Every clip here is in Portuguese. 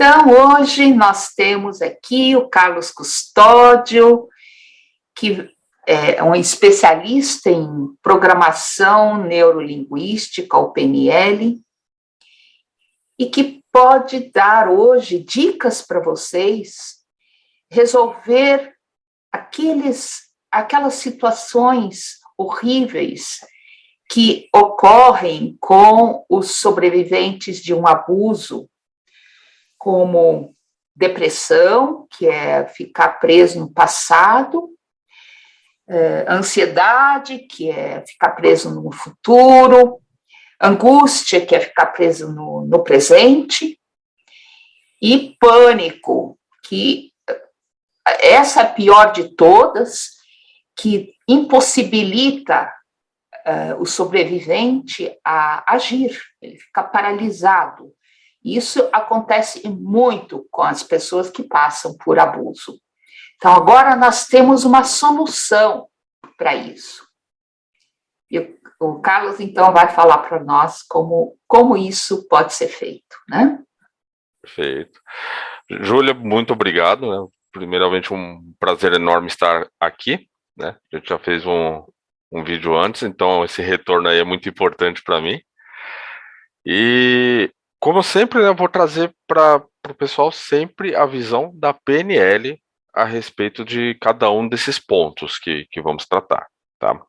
Então, hoje nós temos aqui o Carlos Custódio, que é um especialista em programação neurolinguística, ou PNL, e que pode dar hoje dicas para vocês resolver aquelas situações horríveis que ocorrem com os sobreviventes de um abuso, como depressão, que é ficar preso no passado, ansiedade, que é ficar preso no futuro, angústia, que é ficar preso no presente, e pânico, que essa é a pior de todas, que impossibilita o sobrevivente a agir, ele fica paralisado. Isso acontece muito com as pessoas que passam por abuso. Então, agora nós temos uma solução para isso. E o Carlos, então, vai falar para nós como isso pode ser feito, né? Perfeito. Júlia, muito obrigado, né? Primeiramente, um prazer enorme estar aqui, né? A gente já fez um vídeo antes, então esse retorno aí é muito importante para mim. E, como sempre, né, eu vou trazer para o pessoal sempre a visão da PNL a respeito de cada um desses pontos que vamos tratar, tá?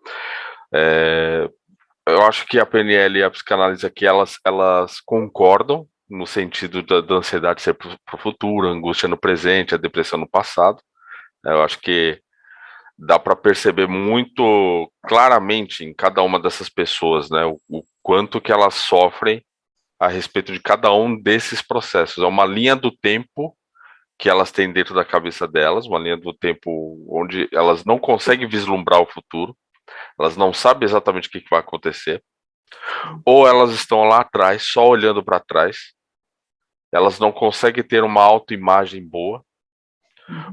Eu acho que a PNL e a psicanálise aqui, elas concordam no sentido da ansiedade ser para o futuro, a angústia no presente, a depressão no passado. Eu acho que dá para perceber muito claramente em cada uma dessas pessoas, né, o quanto que elas sofrem a respeito de cada um desses processos. É uma linha do tempo que elas têm dentro da cabeça delas, uma linha do tempo onde elas não conseguem vislumbrar o futuro, elas não sabem exatamente o que vai acontecer, ou elas estão lá atrás, só olhando para trás, elas não conseguem ter uma autoimagem boa,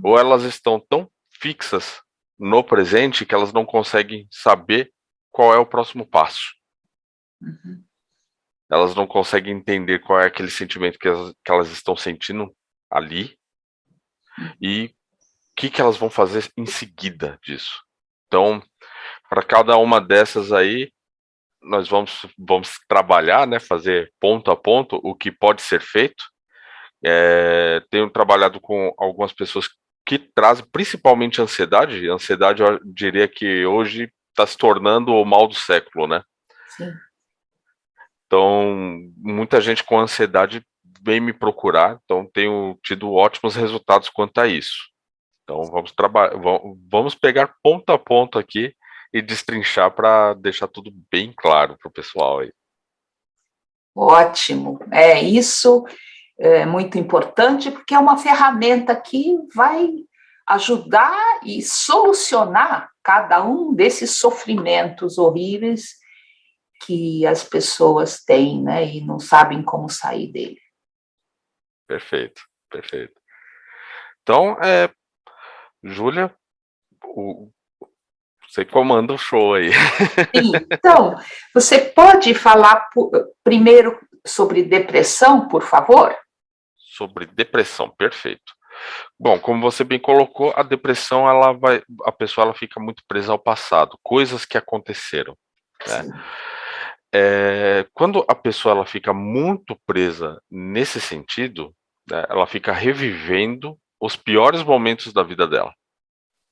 ou elas estão tão fixas no presente que elas não conseguem saber qual é o próximo passo. Elas não conseguem entender qual é aquele sentimento que elas estão sentindo ali e o que elas vão fazer em seguida disso. Então, para cada uma dessas aí, nós vamos trabalhar, né, fazer ponto a ponto o que pode ser feito. Tenho trabalhado com algumas pessoas que trazem principalmente ansiedade. Ansiedade, eu diria que hoje está se tornando o mal do século, né? Sim. Então, muita gente com ansiedade vem me procurar, então tenho tido ótimos resultados quanto a isso. Então, vamos pegar ponto a ponto aqui e destrinchar para deixar tudo bem claro para o pessoal aí. Ótimo. Isso é muito importante, porque é uma ferramenta que vai ajudar e solucionar cada um desses sofrimentos horríveis que as pessoas têm, né, e não sabem como sair dele. Perfeito, perfeito. Então, Júlia, você comanda o show aí. Então, você pode falar primeiro sobre depressão, por favor? Sobre depressão, perfeito. Bom, como você bem colocou, a depressão, a pessoa ela fica muito presa ao passado, coisas que aconteceram, né? Quando a pessoa ela fica muito presa nesse sentido, né, ela fica revivendo os piores momentos da vida dela.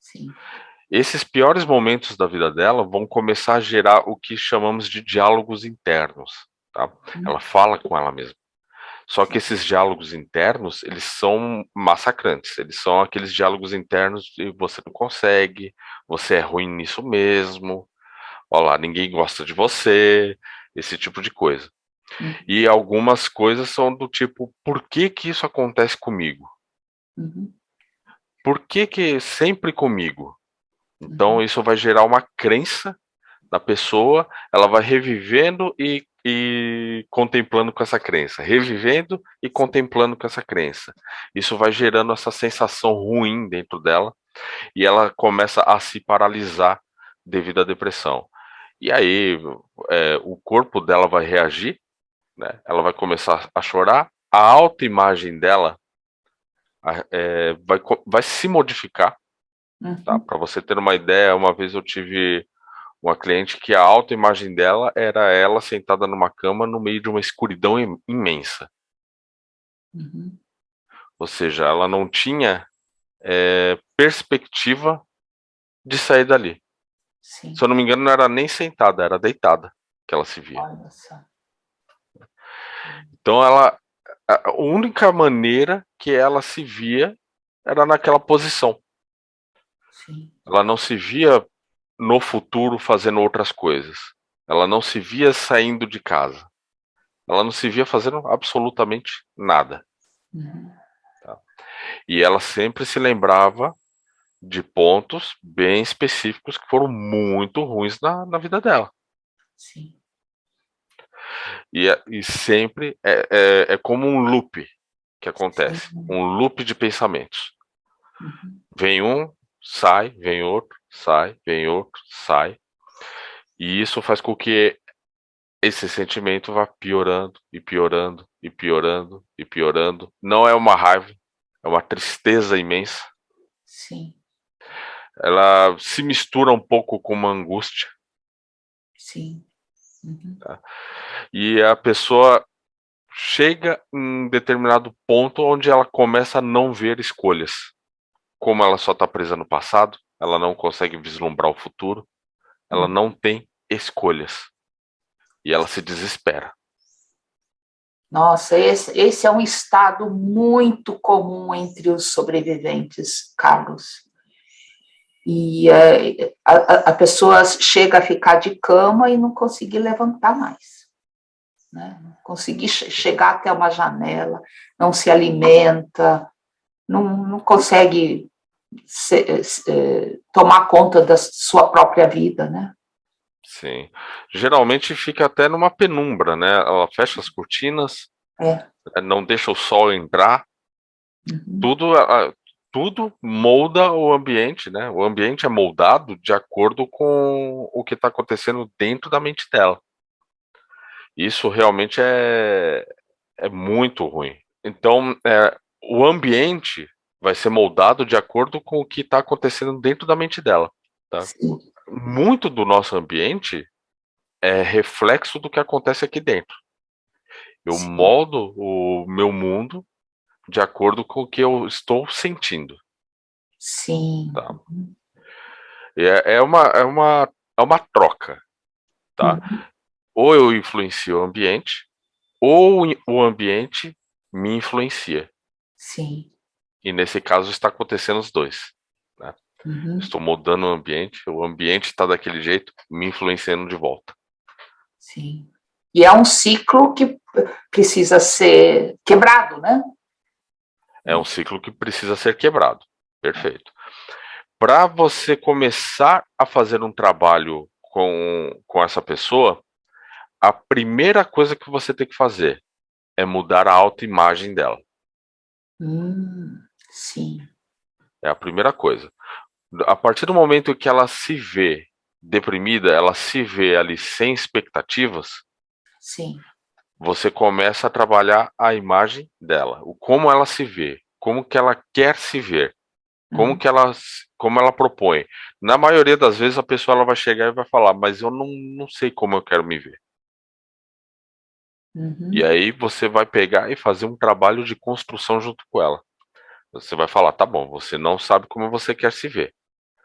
Sim. Esses piores momentos da vida dela vão começar a gerar o que chamamos de diálogos internos, tá? Ela fala com ela mesma. Só que esses diálogos internos, eles são massacrantes. Eles são aqueles diálogos internos de você não consegue, você é ruim nisso mesmo, olha lá, ninguém gosta de você, esse tipo de coisa. E algumas coisas são do tipo, por que que isso acontece comigo? Por que que sempre comigo? Então isso vai gerar uma crença na pessoa, ela vai revivendo e contemplando com essa crença, revivendo e contemplando com essa crença. Isso vai gerando essa sensação ruim dentro dela e ela começa a se paralisar devido à depressão. E aí o corpo dela vai reagir, né? Ela vai começar a chorar, a autoimagem dela vai se modificar, tá? Uhum. Para você ter uma ideia, uma vez eu tive uma cliente que a autoimagem dela era ela sentada numa cama no meio de uma escuridão imensa. Uhum. Ou seja, ela não tinha perspectiva de sair dali. Se Sim, eu não me engano, não era nem sentada, era deitada que ela se via. olha só. Então a única maneira que ela se via era naquela posição. Sim, Ela não se via no futuro fazendo outras coisas. Ela não se via saindo de casa. Ela não se via fazendo absolutamente nada. uhum. Tá? E ela sempre se lembrava de pontos bem específicos que foram muito ruins na vida dela. Sim, E sempre é como um loop que acontece, sim, um loop de pensamentos. uhum. Vem um, sai, vem outro, sai, vem outro, sai. E isso faz com que esse sentimento vá piorando e piorando e piorando e piorando. Não é uma raiva, é uma tristeza imensa. Sim, Ela se mistura um pouco com uma angústia. sim, uhum. Tá? E a pessoa chega em determinado ponto onde ela começa a não ver escolhas. Como ela só está presa no passado, ela não consegue vislumbrar o futuro, ela Uhum. não tem escolhas. E ela se desespera. Nossa, esse é um estado muito comum entre os sobreviventes, Carlos. E a pessoa chega a ficar de cama e não conseguir levantar mais, né? Não conseguir chegar até uma janela, não se alimenta, não consegue tomar conta da sua própria vida, né? Sim. Geralmente fica até numa penumbra, né? Ela fecha as cortinas, É. não deixa o sol entrar, Uhum. tudo, tudo molda o ambiente, né? O ambiente é moldado de acordo com o que está acontecendo dentro da mente dela. Isso realmente é muito ruim. Então, o ambiente vai ser moldado de acordo com o que está acontecendo dentro da mente dela. Tá? Sim, Muito do nosso ambiente é reflexo do que acontece aqui dentro. Eu sim, moldo o meu mundo de acordo com o que eu estou sentindo. sim. Tá? E é uma troca. Tá? Uhum. Ou eu influencio o ambiente, ou o ambiente me influencia. Sim. E nesse caso está acontecendo os dois. Né? Uhum. Estou mudando o ambiente está daquele jeito, me influenciando de volta. Sim. E é um ciclo que precisa ser quebrado, né? É um ciclo que precisa ser quebrado. Perfeito. Para você começar a fazer um trabalho com essa pessoa, a primeira coisa que você tem que fazer é mudar a autoimagem dela. Sim, É a primeira coisa. A partir do momento que ela se vê deprimida, ela se vê ali sem expectativas, sim. você começa a trabalhar a imagem dela, o como ela se vê, como que ela quer se ver, Uhum. como ela propõe. Na maioria das vezes a pessoa ela vai chegar e vai falar, mas eu não sei como eu quero me ver. E Uhum. aí você vai pegar e fazer um trabalho de construção junto com ela. Você vai falar, tá bom, você não sabe como você quer se ver,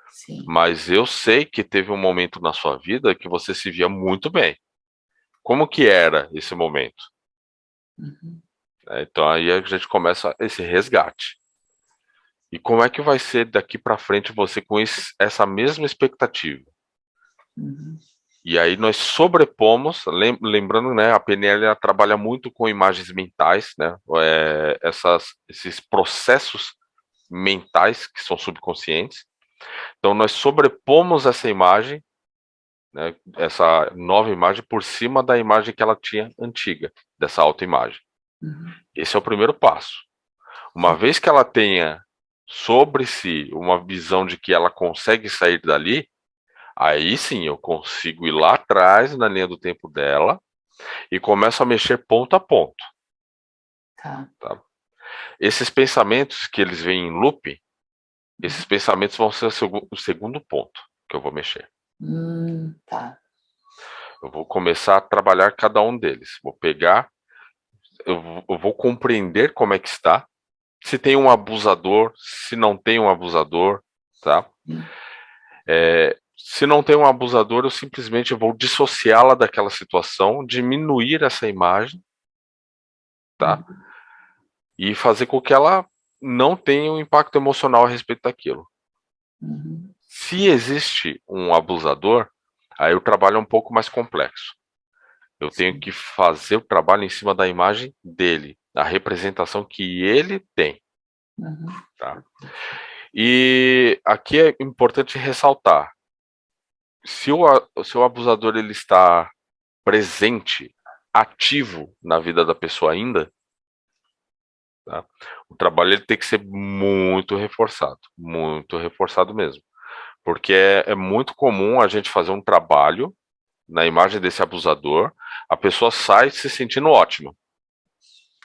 Sim. mas eu sei que teve um momento na sua vida que você se via muito bem. Como que era esse momento? Uhum. Então aí a gente começa esse resgate. E como é que vai ser daqui para frente você com essa mesma expectativa? Uhum. E aí nós sobrepomos, lembrando, né, a PNL ela trabalha muito com imagens mentais, né, esses processos mentais que são subconscientes. Então nós sobrepomos essa imagem, né, essa nova imagem por cima da imagem que ela tinha antiga, dessa autoimagem. Uhum. Esse é o primeiro passo. Uma vez que ela tenha sobre si uma visão de que ela consegue sair dali, aí sim eu consigo ir lá atrás na linha do tempo dela e começo a mexer ponto a ponto. Tá. Tá? Esses pensamentos que eles vêm em loop, esses pensamentos vão ser o segundo ponto que eu vou mexer. Tá. Eu vou começar a trabalhar cada um deles. Vou pegar, eu vou compreender como é que está, se tem um abusador, se não tem um abusador, tá? Se não tem um abusador, eu simplesmente vou dissociá-la daquela situação, diminuir essa imagem, tá? E fazer com que ela não tenha um impacto emocional a respeito daquilo. Se existe um abusador, aí o trabalho é um pouco mais complexo. Eu tenho que fazer o trabalho em cima da imagem dele, da representação que ele tem. Tá? E aqui é importante ressaltar, se o abusador ele está presente, ativo na vida da pessoa ainda, tá? O trabalho ele tem que ser muito reforçado mesmo. Porque é muito comum a gente fazer um trabalho na imagem desse abusador, a pessoa sai se sentindo ótima.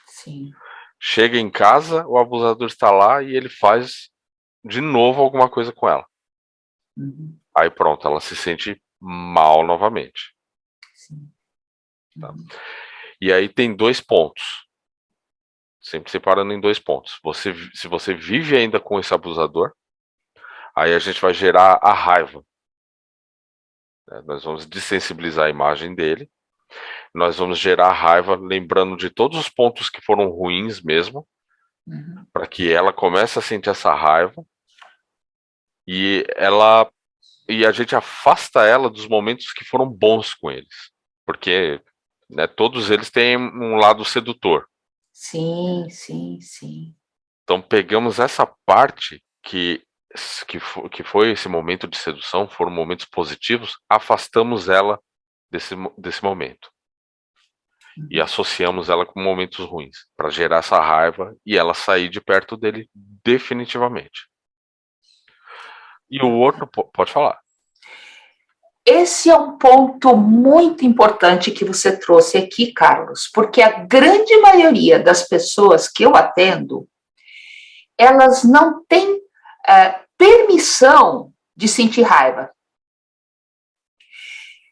Sim. Chega em casa, o abusador está lá e ele faz de novo alguma coisa com ela. Aí pronto, ela se sente mal novamente. Sim. Tá? E aí tem dois pontos. Sempre separando em dois pontos. Se você vive ainda com esse abusador, aí a gente vai gerar a raiva. Nós vamos dessensibilizar a imagem dele. Nós vamos gerar raiva, lembrando de todos os pontos que foram ruins mesmo, para que ela comece a sentir essa raiva e a gente afasta ela dos momentos que foram bons com eles, porque né, todos eles têm um lado sedutor. Sim, sim, sim. Então pegamos essa parte que foi esse momento de sedução, foram momentos positivos, afastamos ela desse momento. E associamos ela com momentos ruins, para gerar essa raiva e ela sair de perto dele definitivamente. E o outro, pode falar. Esse é um ponto muito importante que você trouxe aqui, Carlos, porque a grande maioria das pessoas que eu atendo, elas não têm permissão de sentir raiva.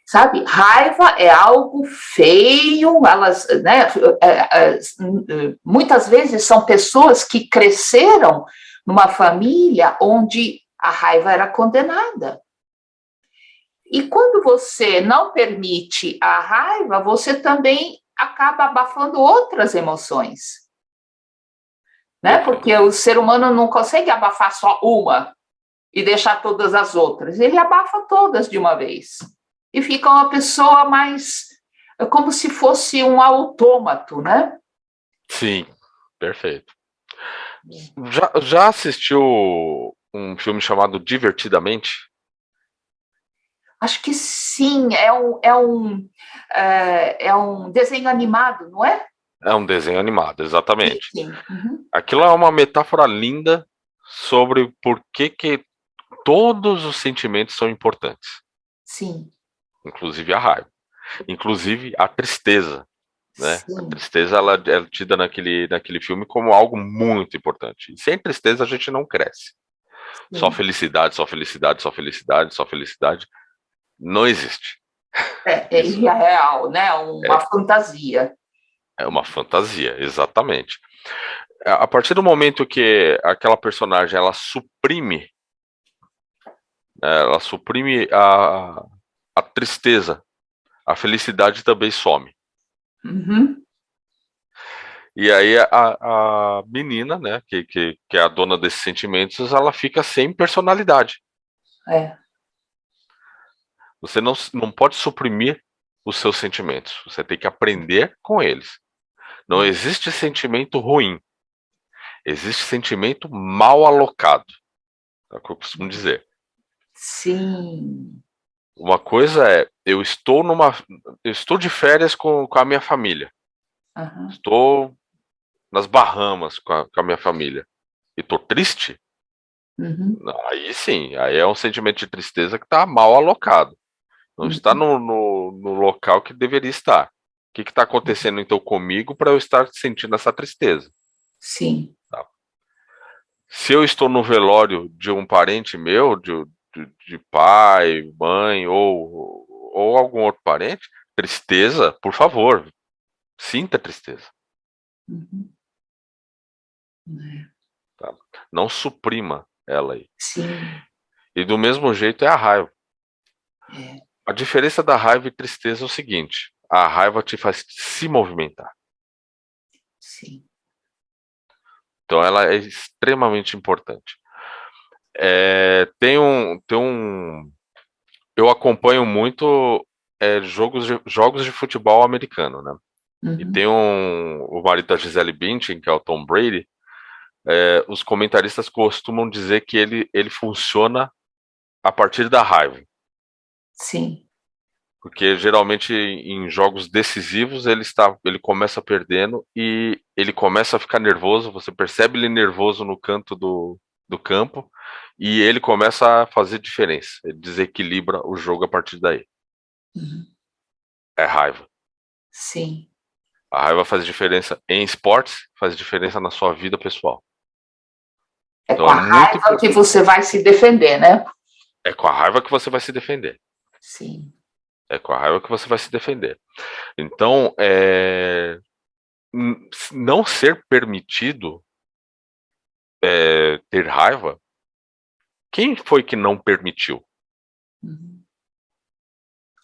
Sabe, raiva é algo feio, elas, né, muitas vezes são pessoas que cresceram numa família onde a raiva era condenada. E quando você não permite a raiva, você também acaba abafando outras emoções. Né? Porque o ser humano não consegue abafar só uma e deixar todas as outras. Ele abafa todas de uma vez. E fica uma pessoa mais como se fosse um autômato, né? Sim, perfeito. Já assistiu um filme chamado Divertidamente? Acho que sim, é um desenho animado, não é? É um desenho animado, exatamente. Sim. Aquilo é uma metáfora linda sobre por que todos os sentimentos são importantes. Sim. Inclusive a raiva. Inclusive a tristeza. Né? A Sim. tristeza ela é tida naquele filme como algo muito importante. E sem tristeza a gente não cresce. Sim. Só felicidade, só felicidade, só felicidade, só felicidade. Não existe. É irreal, né? Uma fantasia. É uma fantasia, exatamente. A partir do momento que aquela personagem ela suprime a tristeza, a felicidade também some. E aí a menina, né, que é a dona desses sentimentos, ela fica sem personalidade. Você não pode suprimir os seus sentimentos. Você tem que aprender com eles. Não existe sentimento ruim. Existe sentimento mal alocado. É o que eu costumo dizer. Sim. Uma coisa é, eu estou de férias com a minha família. Estou nas Bahamas com a minha família. E estou triste? Aí sim, aí é um sentimento de tristeza que está mal alocado. Não está no local que deveria estar, que está acontecendo então comigo para eu estar sentindo essa tristeza? Sim. Tá? Se eu estou no velório de um parente meu, de pai, mãe ou algum outro parente, tristeza, por favor, sinta tristeza. Uhum. É. Tá? Não suprima ela aí. Sim. E do mesmo jeito é a raiva. É. A diferença da raiva e tristeza é o seguinte: a raiva te faz se movimentar. Sim. Então ela é extremamente importante. Eu acompanho muito jogos de futebol americano, né? E Uhum. tem o marido da Gisele Bündchen, que é o Tom Brady. Os comentaristas costumam dizer que ele funciona a partir da raiva. Sim. Porque geralmente em jogos decisivos ele começa perdendo e ele começa a ficar nervoso. Você percebe ele nervoso no canto do campo e ele começa a fazer diferença. Ele desequilibra o jogo a partir daí. Uhum. É raiva. Sim. A raiva faz diferença em esportes, faz diferença na sua vida pessoal. É Então com é a muito raiva que você vai se defender, né? é com a raiva que você vai se defender. Sim. É com a raiva que você vai se defender. Então, não ser permitido ter raiva. Quem foi que não permitiu? Uhum.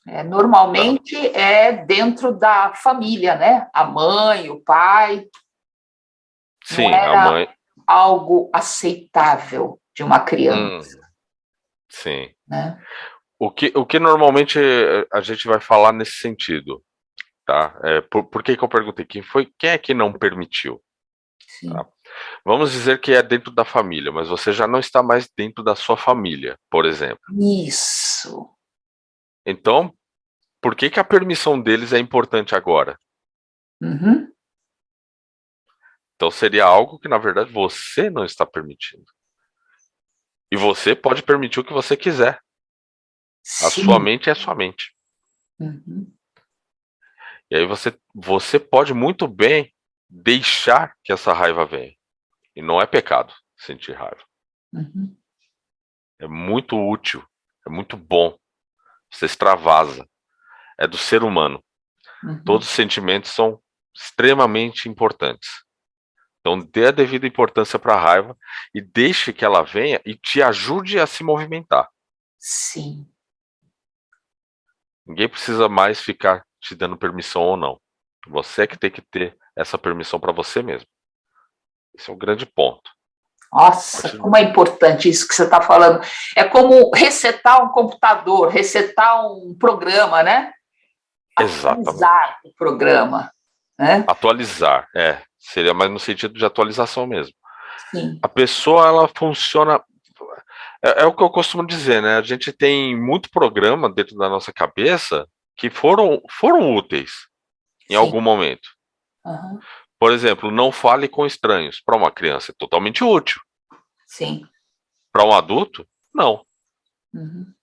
Tá? Normalmente é dentro da família, né? A mãe, o pai, não Sim, a era mãe. algo aceitável de uma criança, Sim. né? O que normalmente a gente vai falar nesse sentido, tá? Por que que eu perguntei? Quem é que não permitiu? Tá? Sim. Vamos dizer que é dentro da família, mas você já não está mais dentro da sua família, por exemplo. Isso. Então, por que que a permissão deles é importante agora? Uhum. Então seria algo que, na verdade, você não está permitindo. E você pode permitir o que você quiser. A sua Sim. mente é a sua mente. Uhum. E aí você pode muito bem deixar que essa raiva venha. E não é pecado sentir raiva. Uhum. É muito útil, é muito bom. Você extravasa. É do ser humano. Todos Uhum. os sentimentos são extremamente importantes. Então dê a devida importância para a raiva e deixe que ela venha e te ajude a se movimentar. Sim. Ninguém precisa mais ficar te dando permissão ou não. Você é que tem que ter essa permissão para você mesmo. Esse é o grande ponto. A Nossa, partir como é importante isso que você está falando. É como resetar um computador, resetar um programa, né? Exatamente. Atualizar o programa, né? Atualizar, seria mais no sentido de atualização mesmo. Sim, A pessoa, ela funciona. É o que eu costumo dizer, né? A gente tem muito programa dentro da nossa cabeça que foram úteis em sim. algum momento. Uhum. Por exemplo, não fale com estranhos. Para uma criança é totalmente útil. Sim. Para um adulto, não. Uhum.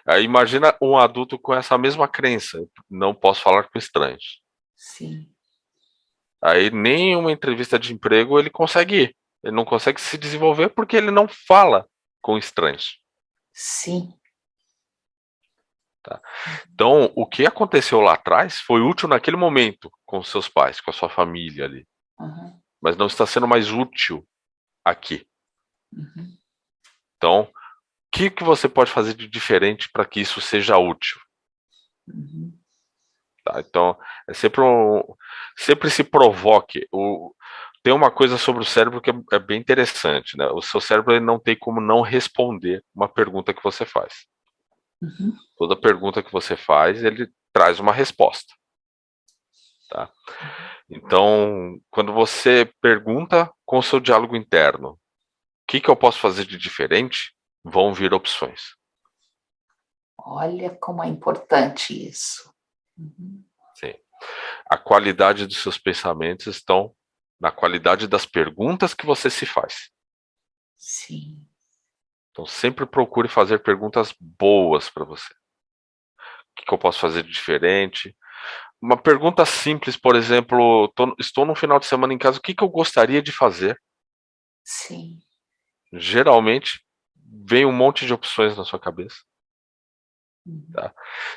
Aí imagina um adulto com essa mesma crença. Não posso falar com estranhos. Sim. Aí nem uma entrevista de emprego ele consegue ir. Ele não consegue se desenvolver porque ele não fala com estranhos. Sim. Tá? Então, o que aconteceu lá atrás foi útil naquele momento com seus pais, com a sua família ali. Uhum. Mas não está sendo mais útil aqui. Uhum. Então, o que você pode fazer de diferente para que isso seja útil? Uhum. Tá? Então, sempre se provoque. Tem uma coisa sobre o cérebro que é bem interessante, né? O seu cérebro ele não tem como não responder uma pergunta que você faz. Uhum. Toda pergunta que você faz, ele traz uma resposta. Tá? Então, quando você pergunta com o seu diálogo interno, o que eu posso fazer de diferente? Vão vir opções. Olha como é importante isso. Uhum. Sim. A qualidade dos seus pensamentos estão na qualidade das perguntas que você se faz. Sim. Então, sempre procure fazer perguntas boas para você. O que eu posso fazer de diferente? Uma pergunta simples, por exemplo, estou no final de semana em casa, o que que eu gostaria de fazer? Sim. Geralmente vem um monte de opções na sua cabeça. Uhum. Tá?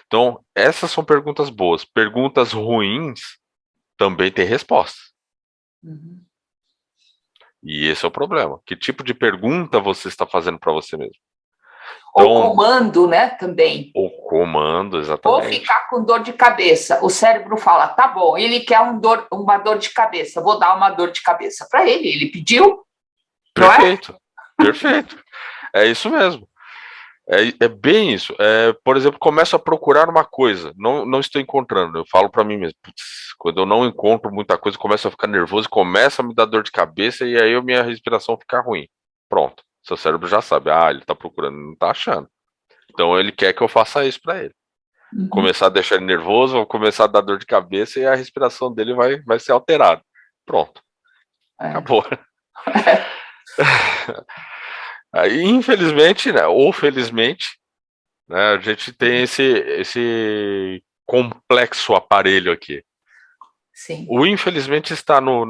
Então, essas são perguntas boas. Perguntas ruins também têm resposta. Uhum. E esse é o problema. Que tipo de pergunta você está fazendo para você mesmo? Ou Então, comando, né, também. o comando, Ou exatamente. ficar com dor de cabeça. O cérebro fala, tá bom, ele quer uma dor de cabeça, vou dar uma dor de cabeça para ele. Ele pediu, não é? Perfeito, perfeito. É isso mesmo. É bem isso. Por exemplo, começo a procurar uma coisa, não estou encontrando. Eu falo para mim mesmo, putz, quando eu não encontro muita coisa, começo a ficar nervoso, começa a me dar dor de cabeça e aí a minha respiração fica ruim. Pronto. Seu cérebro já sabe, ele está procurando, não está achando. Então ele quer que eu faça isso para ele. Uhum. Começar a deixar ele nervoso, vou começar a dar dor de cabeça e a respiração dele vai ser alterada. Pronto, É. acabou. Aí, infelizmente, né, ou felizmente, né, a gente tem esse complexo aparelho aqui. Sim. O infelizmente está no.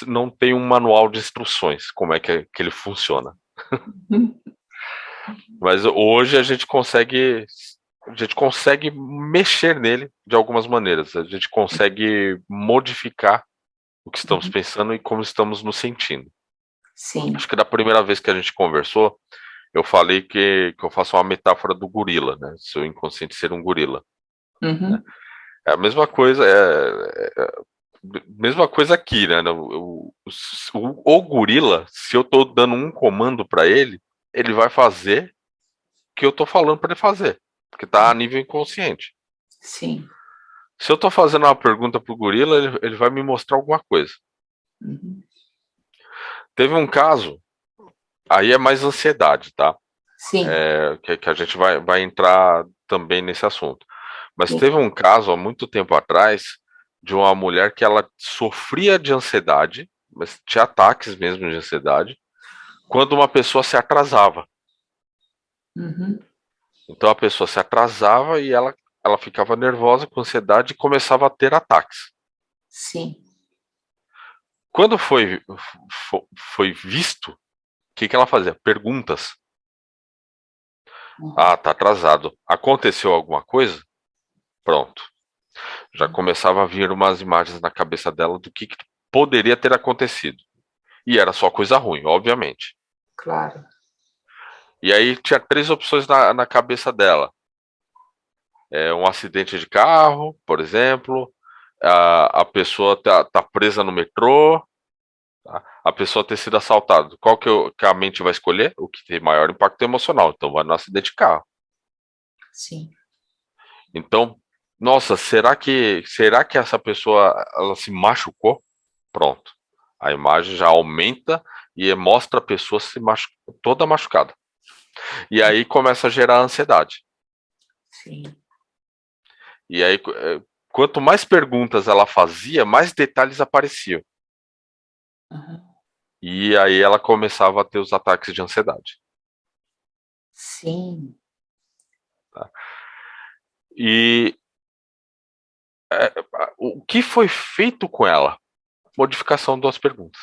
Não tem um manual de instruções como é que ele funciona. Uhum. Mas hoje a gente consegue. A gente consegue mexer nele de algumas maneiras. A gente consegue modificar o que estamos Uhum. pensando e como estamos nos sentindo. Sim. Acho que da primeira vez que a gente conversou, eu falei que eu faço uma metáfora do gorila, né? Seu inconsciente ser um gorila. Né? Uhum. É a mesma coisa, mesma coisa aqui, né? O gorila, se eu tô dando um comando para ele vai fazer o que eu tô falando para ele fazer, porque tá a nível inconsciente. Sim. Se eu tô fazendo uma pergunta pro gorila, ele vai me mostrar alguma coisa. Uhum. Teve um caso, aí é mais ansiedade, tá? Sim. Que a gente vai entrar também nesse assunto. Mas Sim. teve um caso há muito tempo atrás de uma mulher que ela sofria de ansiedade, mas tinha ataques mesmo de ansiedade, quando uma pessoa se atrasava. Uhum. Então a pessoa se atrasava e ela ficava nervosa, com ansiedade e começava a ter ataques. Sim. Quando foi visto, o que ela fazia? Perguntas. Uhum. Ah, tá atrasado. Aconteceu alguma coisa? Pronto. Já começava a vir umas imagens na cabeça dela do que poderia ter acontecido. E era só coisa ruim, obviamente. Claro. E aí tinha três opções na cabeça dela. Um acidente de carro, por exemplo, a pessoa tá presa no metrô, tá? A pessoa ter sido assaltada. Qual que a mente vai escolher? O que tem maior impacto emocional. Então vai no acidente de carro. Sim. Então, nossa, será que essa pessoa ela se machucou? Pronto. A imagem já aumenta e mostra a pessoa toda machucada. E aí começa a gerar ansiedade. Sim. E aí, quanto mais perguntas ela fazia, mais detalhes apareciam. Uhum. E aí ela começava a ter os ataques de ansiedade. Sim. Tá? E é, o que foi feito com ela? Modificação das perguntas.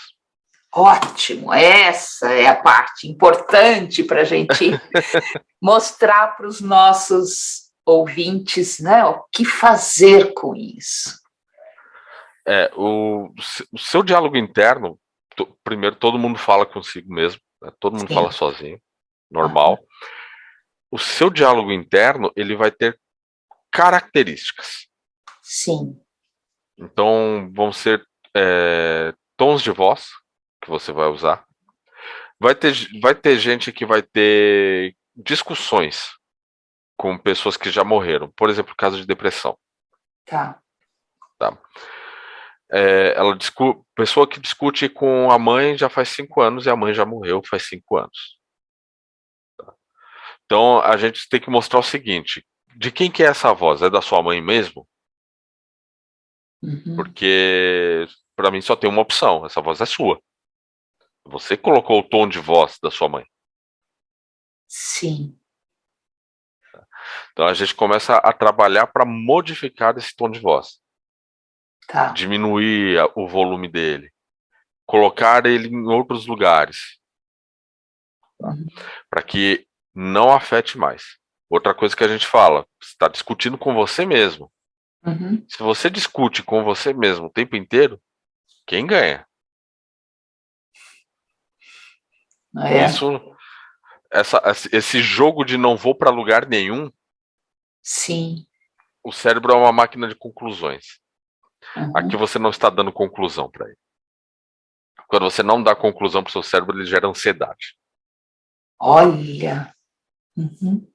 Ótimo. Essa é a parte importante para a gente mostrar para os nossos ouvintes, né, o que fazer com isso. O seu diálogo interno, primeiro todo mundo fala consigo mesmo, né? Todo mundo fala Sim. sozinho, Uhum. normal. O seu diálogo interno ele vai ter características. Sim. Então vão ser tons de voz que você vai usar. Vai ter gente que vai ter discussões com pessoas que já morreram. Por exemplo, caso de depressão. Tá. Tá? Pessoa que discute com a mãe já faz 5 anos e a mãe já morreu faz 5 anos. Então a gente tem que mostrar o seguinte: de quem que é essa voz? É da sua mãe mesmo? Uhum. Porque para mim só tem uma opção: essa voz é sua. Você colocou o tom de voz da sua mãe. Sim. Então a gente começa a trabalhar para modificar esse tom de voz, Tá. diminuir o volume dele, colocar ele em outros lugares, tá? Uhum. Para que não afete mais. Outra coisa que a gente fala, você está discutindo com você mesmo. Uhum. Se você discute com você mesmo o tempo inteiro, quem ganha? É, Isso, esse jogo de não vou para lugar nenhum, sim. o cérebro é uma máquina de conclusões. Aqui Uhum. você não está dando conclusão para ele. Quando você não dá conclusão para o seu cérebro, ele gera ansiedade. Olha. Uhum.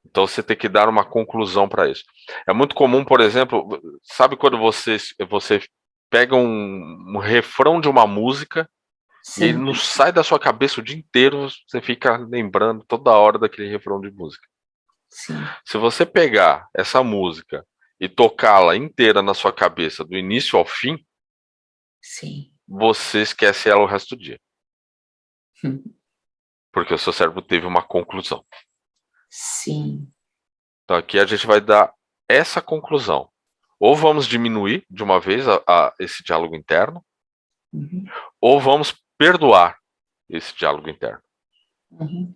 Então você tem que dar uma conclusão para isso. É muito comum, por exemplo, sabe quando você pega um refrão de uma música e ele Sim, não sai da sua cabeça o dia inteiro, você fica lembrando toda hora daquele refrão de música. sim, Se você pegar essa música e tocá-la inteira na sua cabeça, do início ao fim, sim. você esquece ela o resto do dia. Uhum. Porque o seu cérebro teve uma conclusão. Sim. Então aqui a gente vai dar essa conclusão. Ou vamos diminuir de uma vez esse diálogo interno, Uhum. ou vamos perdoar esse diálogo interno, Uhum.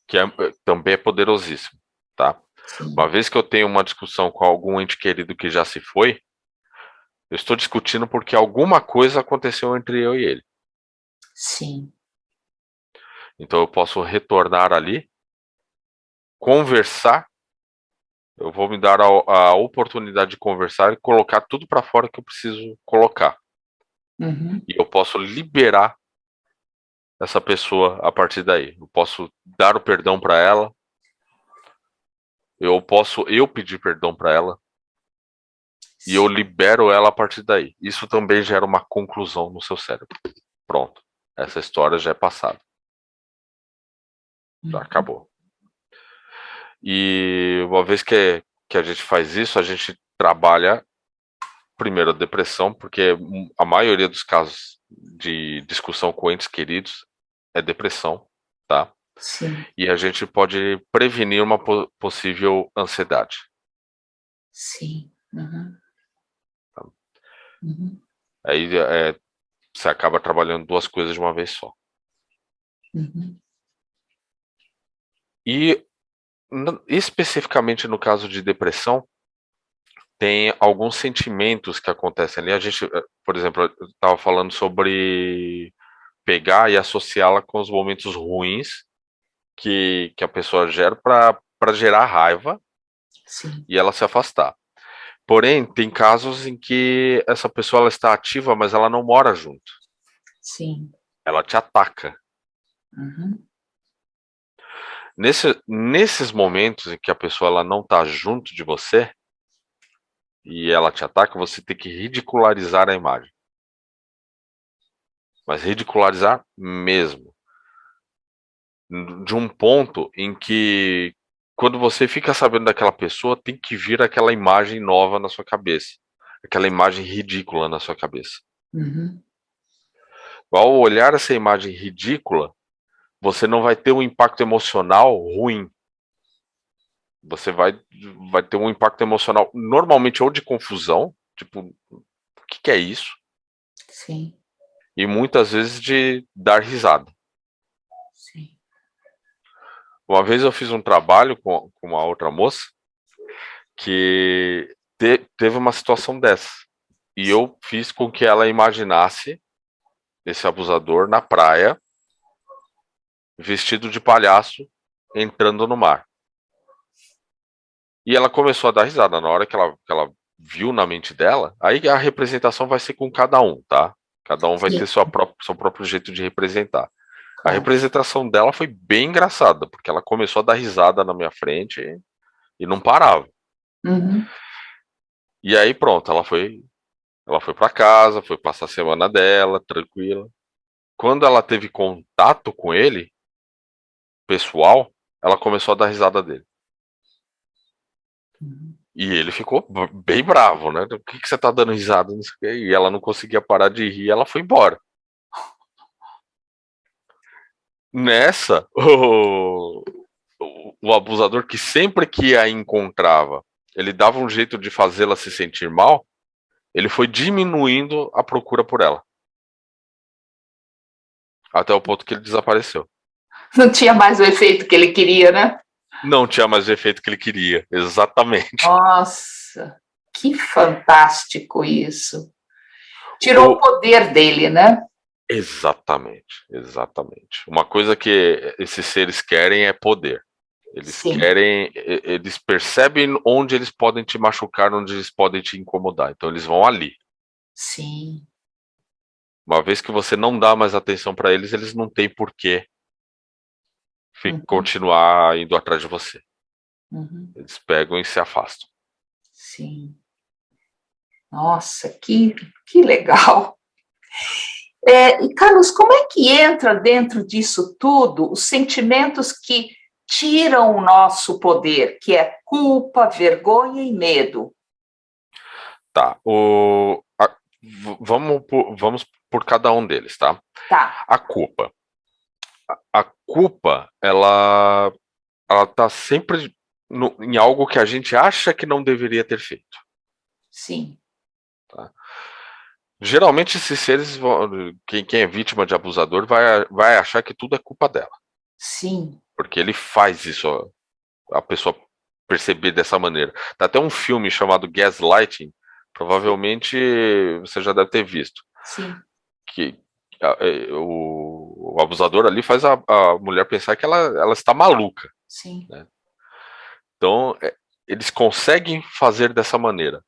que também é poderosíssimo, tá? Uma Sim, vez que eu tenho uma discussão com algum ente querido que já se foi, eu estou discutindo porque alguma coisa aconteceu entre eu e ele. sim. Então eu posso retornar ali, conversar, eu vou me dar a oportunidade de conversar e colocar tudo para fora que eu preciso colocar. Uhum. E eu posso liberar essa pessoa a partir daí. Eu posso dar o perdão para ela, eu posso pedir perdão para ela e eu Sim. libero ela a partir daí. Isso também gera uma conclusão no seu cérebro. Pronto. Essa história já é passada. Já Uhum. acabou. E uma vez que a gente faz isso, a gente trabalha primeiro a depressão, porque a maioria dos casos de discussão com entes queridos é depressão, tá? Sim, E a gente pode prevenir uma possível ansiedade. sim. Uhum. Uhum. Aí você acaba trabalhando duas coisas de uma vez só. Uhum. E especificamente no caso de depressão, tem alguns sentimentos que acontecem ali. A gente, por exemplo, eu estava falando sobre pegar e associá-la com os momentos ruins que a pessoa gera para gerar raiva Sim, e ela se afastar. Porém, tem casos em que essa pessoa ela está ativa, mas ela não mora junto. sim. Ela te ataca. Uhum. Nesses momentos em que a pessoa ela não está junto de você e ela te ataca, você tem que ridicularizar a imagem. Mas ridicularizar mesmo. De um ponto em que, quando você fica sabendo daquela pessoa, tem que vir aquela imagem nova na sua cabeça. Aquela imagem ridícula na sua cabeça. Uhum. Ao olhar essa imagem ridícula, você não vai ter um impacto emocional ruim. Você vai ter um impacto emocional, normalmente, ou de confusão, tipo, o que é isso? Sim, E muitas vezes de dar risada. sim. Uma vez eu fiz um trabalho com uma outra moça que teve uma situação dessa. E eu fiz com que ela imaginasse esse abusador na praia, vestido de palhaço, entrando no mar. E ela começou a dar risada. Na hora que ela viu na mente dela, aí a representação vai ser com cada um, tá? Cada um vai ter Sim, seu próprio jeito de representar. A claro. representação dela foi bem engraçada, porque ela começou a dar risada na minha frente e não parava. Uhum. E aí pronto, ela foi para casa, foi passar a semana dela, tranquila. Quando ela teve contato com ele, pessoal, ela começou a dar risada dele. Uhum. E ele ficou bem bravo, né? O que você tá dando risada? Não sei o quê. E ela não conseguia parar de rir, ela foi embora. Nessa, o abusador que sempre que a encontrava, ele dava um jeito de fazê-la se sentir mal, ele foi diminuindo a procura por ela. Até o ponto que ele desapareceu. Não tinha mais o efeito que ele queria, né? Não tinha mais o efeito que ele queria, exatamente. Nossa, que fantástico isso. Tirou o poder dele, né? Exatamente, exatamente. Uma coisa que esses seres querem é poder. Eles Sim, querem, eles percebem onde eles podem te machucar, onde eles podem te incomodar. Então eles vão ali. sim. Uma vez que você não dá mais atenção para eles, eles não têm porquê Uhum, continuar indo atrás de você. uhum, Eles pegam e se afastam. sim. Nossa, que legal. E, Carlos, como é que entra dentro disso tudo os sentimentos que tiram o nosso poder, que é culpa, vergonha e medo? Tá. Vamos por cada um deles, tá? Tá, A culpa. A culpa, ela tá sempre em algo que a gente acha que não deveria ter feito. sim, Tá? Geralmente esses seres, quem é vítima de abusador vai achar que tudo é culpa dela, sim. porque ele faz isso, a pessoa perceber dessa maneira. Tá até um filme chamado Gaslighting, Sim, provavelmente você já deve ter visto, sim, que o abusador ali faz a mulher pensar que ela está maluca, sim, né? Então, eles conseguem fazer dessa maneira.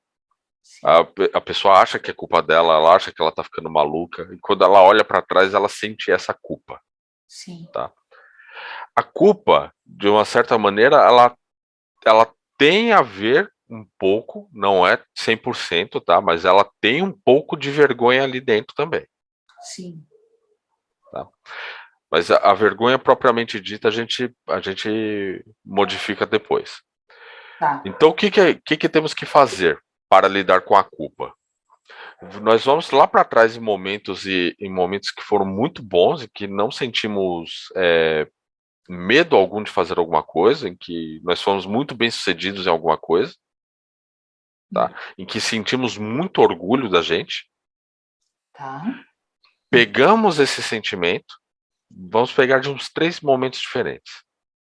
A, sim, a pessoa acha que é culpa dela, ela acha que ela tá ficando maluca, e quando ela olha para trás, ela sente essa culpa, sim, tá? A culpa, de uma certa maneira, ela tem a ver um pouco, não é 100%, tá? Mas ela tem um pouco de vergonha ali dentro também, sim. tá? Mas a vergonha propriamente dita a gente modifica depois. Tá. Então, o que temos que fazer para lidar com a culpa? Nós vamos lá para trás em momentos que foram muito bons e que não sentimos medo algum de fazer alguma coisa, em que nós fomos muito bem sucedidos em alguma coisa, tá? Em que sentimos muito orgulho da gente. Tá. Pegamos esse sentimento, vamos pegar de uns 3 momentos diferentes,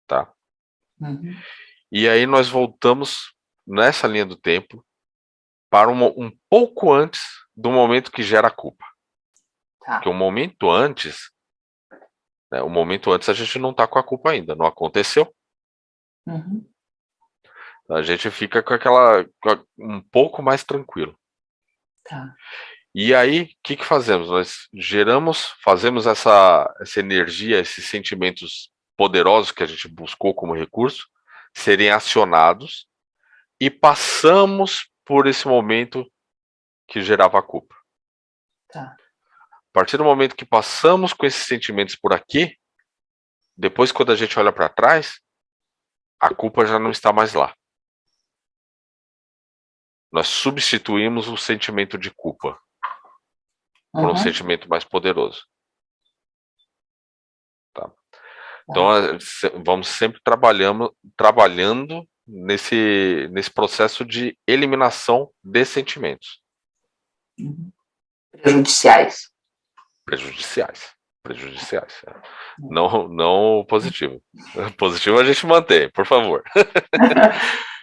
tá? Uhum. E aí nós voltamos nessa linha do tempo para um pouco antes do momento que gera a culpa. Porque Tá. o momento antes a gente não está com a culpa ainda, não aconteceu. Uhum. A gente fica um pouco mais tranquilo. Tá. E aí, o que fazemos? Nós fazemos essa energia, esses sentimentos poderosos que a gente buscou como recurso, serem acionados e passamos por esse momento que gerava a culpa. Tá. A partir do momento que passamos com esses sentimentos por aqui, depois quando a gente olha para trás, a culpa já não está mais lá. Nós substituímos o sentimento de culpa por um Uhum. sentimento mais poderoso. Tá? Então, Tá. vamos sempre trabalhando nesse processo de eliminação de sentimentos Uhum. Prejudiciais. prejudiciais. Prejudiciais. Não, não positivo. Positivo a gente mantém, por favor.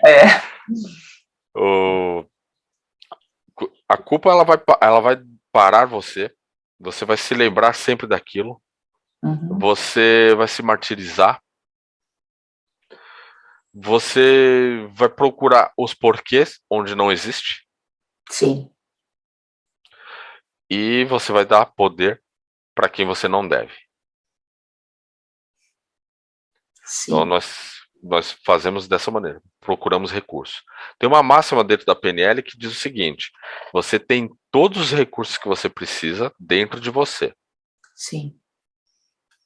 É. O, a culpa ela vai parar você. Você vai se lembrar sempre daquilo. Uhum. Você vai se martirizar. Você vai procurar os porquês onde não existe. Sim. E você vai dar poder para quem você não deve. Então Sim. nós fazemos dessa maneira, procuramos recursos. Tem uma máxima dentro da PNL que diz o seguinte: você tem todos os recursos que você precisa dentro de você. Sim.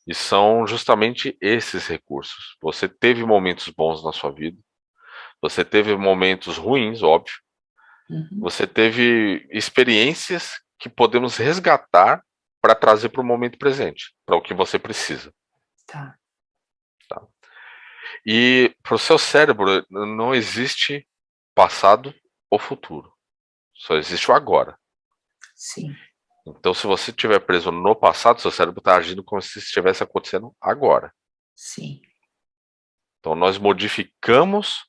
E são justamente esses recursos. Você teve momentos bons na sua vida, você teve momentos ruins, óbvio. Uhum. Você teve experiências que podemos resgatar para trazer para o momento presente, para o que você precisa. Tá. Tá? E para o seu cérebro não existe passado ou futuro. Só existe o agora. Sim. Então, se você estiver preso no passado, seu cérebro está agindo como se estivesse acontecendo agora. Sim. Então, nós modificamos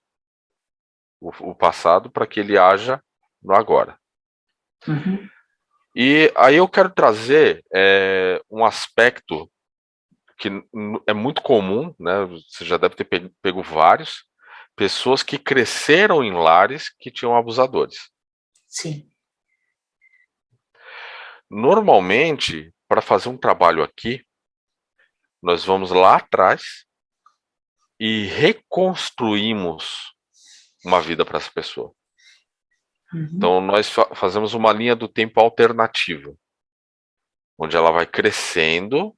o passado para que ele haja no agora. Uhum. E aí eu quero trazer um aspecto que é muito comum, né? Você já deve ter pego vários, pessoas que cresceram em lares que tinham abusadores. Sim. Normalmente, para fazer um trabalho aqui, nós vamos lá atrás e reconstruímos uma vida para essa pessoa. Uhum. Então, nós fazemos uma linha do tempo alternativa, onde ela vai crescendo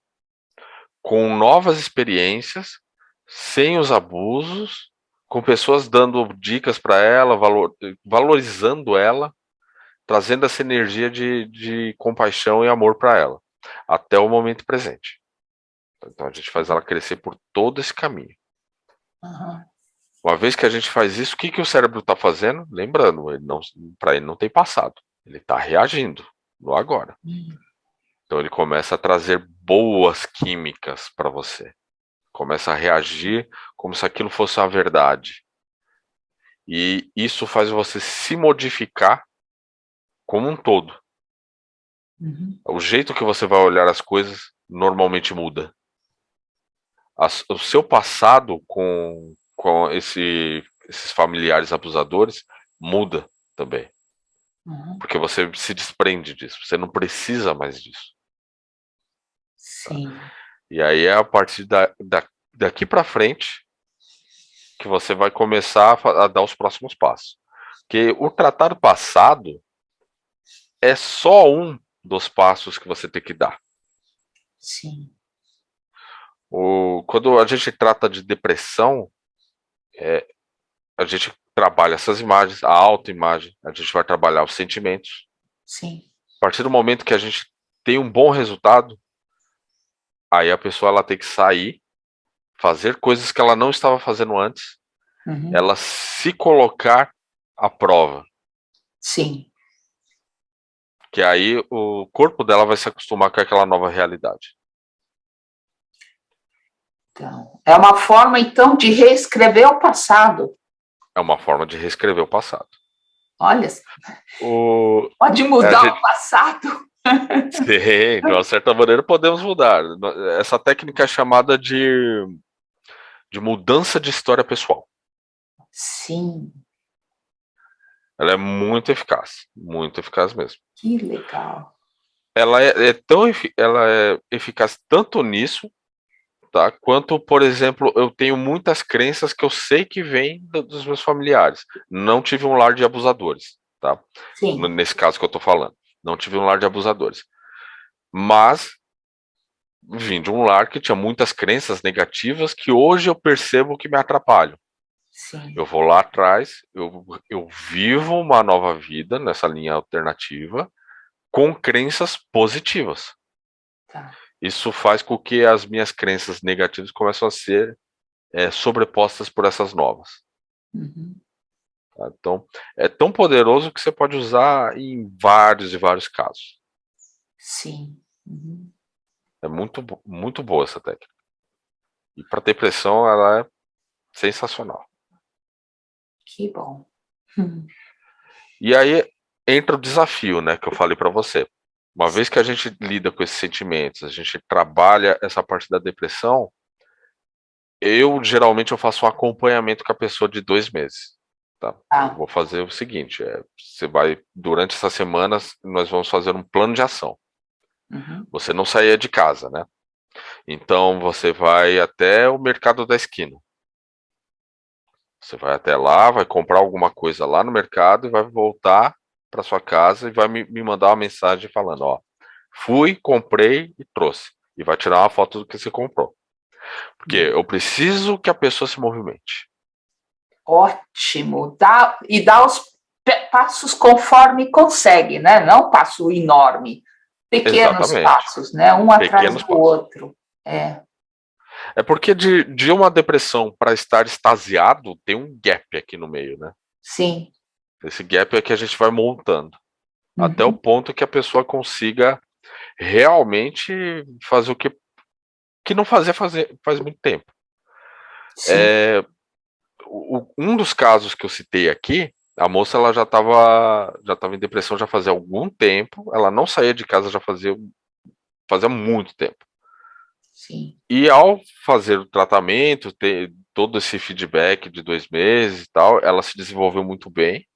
com novas experiências, sem os abusos, com pessoas dando dicas para ela, valorizando ela, trazendo essa energia de compaixão e amor para ela, até o momento presente. Então a gente faz ela crescer por todo esse caminho. Uhum. Uma vez que a gente faz isso, o que o cérebro está fazendo? Lembrando, para ele não tem passado, ele está reagindo no agora. Então ele começa a trazer boas químicas para você. Começa a reagir como se aquilo fosse uma verdade. E isso faz você se modificar como um todo. Uhum. O jeito que você vai olhar as coisas normalmente muda. O seu passado com esses familiares abusadores muda também. Uhum. Porque você se desprende disso. Você não precisa mais disso. Sim. E aí é a partir daqui para frente que você vai começar a dar os próximos passos. Porque o tratar o passado é só um dos passos que você tem que dar. Sim. Quando a gente trata de depressão, a gente trabalha essas imagens, a autoimagem, a gente vai trabalhar os sentimentos. Sim. A partir do momento que a gente tem um bom resultado, aí a pessoa ela tem que sair, fazer coisas que ela não estava fazendo antes, Uhum. ela se colocar à prova. Sim. Que aí o corpo dela vai se acostumar com aquela nova realidade. Então, é uma forma, então, de reescrever o passado. É uma forma de reescrever o passado. Olha, O, pode mudar o passado. Sim, de uma certa maneira podemos mudar. Essa técnica é chamada de mudança de história pessoal. Sim. Ela é muito eficaz mesmo. Que legal. Ela ela é eficaz tanto nisso, tá? Quanto, por exemplo, eu tenho muitas crenças que eu sei que vêm dos meus familiares. Não tive um lar de abusadores, tá? Sim. Nesse caso que eu tô falando. Não tive um lar de abusadores. Mas vim de um lar que tinha muitas crenças negativas que hoje eu percebo que me atrapalham. Sim. Eu vou lá atrás, eu vivo uma nova vida nessa linha alternativa com crenças positivas. Tá. Isso faz com que as minhas crenças negativas comecem a ser sobrepostas por essas novas. Uhum. Tá? Então, é tão poderoso que você pode usar em vários e vários casos. Sim. Uhum. É muito boa essa técnica. E para depressão, ela é sensacional. Que bom. Uhum. E aí entra o desafio, né, que eu falei para você. Uma vez que a gente lida com esses sentimentos, a gente trabalha essa parte da depressão, geralmente eu faço um acompanhamento com a pessoa de 2 meses. Tá? Eu Tá. vou fazer o seguinte: você vai, durante essas semanas, nós vamos fazer um plano de ação. Uhum. Você não saía de casa, né? Então você vai até o mercado da esquina. Você vai até lá, vai comprar alguma coisa lá no mercado e vai voltar para sua casa e vai me mandar uma mensagem falando, ó, fui, comprei e trouxe. E vai tirar uma foto do que você comprou. Porque eu preciso que a pessoa se movimente. Ótimo. Dá os passos conforme consegue, né? Não passo enorme. Pequenos Exatamente. passos, né? Um atrás Pequenos do passos. outro. É. É porque de uma depressão para estar extasiado, tem um gap aqui no meio, né? Sim. Esse gap é que a gente vai montando. Até o Uhum. ponto que a pessoa consiga realmente fazer o que não faz muito tempo. Sim. Um dos casos que eu citei aqui, a moça ela já tava em depressão já fazia algum tempo, ela não saía de casa já fazia muito tempo. Sim. E ao fazer o tratamento, ter todo esse feedback de 2 meses e tal, ela se desenvolveu muito bem.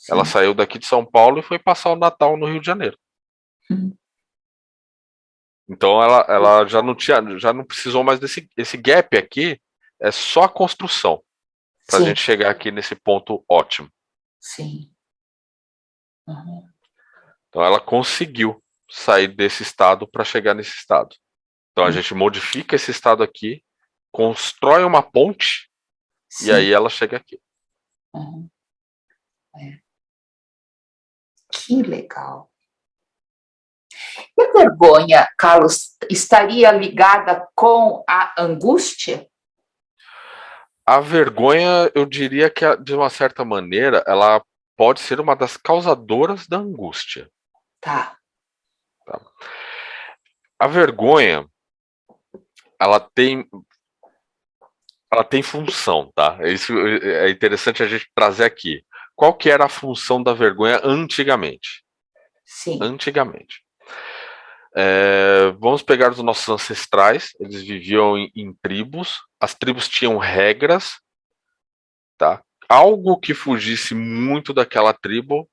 Ela Sim. saiu daqui de São Paulo e foi passar o Natal no Rio de Janeiro. Uhum. Então ela já não precisou mais esse gap aqui, é só a construção para a Sim. gente chegar aqui nesse ponto ótimo. Sim. Uhum. Então ela conseguiu sair desse estado para chegar nesse estado. Então a Uhum. gente modifica esse estado aqui, constrói uma ponte e Sim. aí ela chega aqui. Uhum. É. Que legal. E a vergonha, Carlos, estaria ligada com a angústia? A vergonha, eu diria que de uma certa maneira, ela pode ser uma das causadoras da angústia. Tá. Tá? A vergonha, ela tem, ela tem função, tá? Isso é interessante a gente trazer aqui. Qual que era a função da vergonha antigamente? Sim. Antigamente. Vamos pegar os nossos ancestrais, eles viviam em tribos, as tribos tinham regras, tá? Algo que fugisse muito daquela tribo,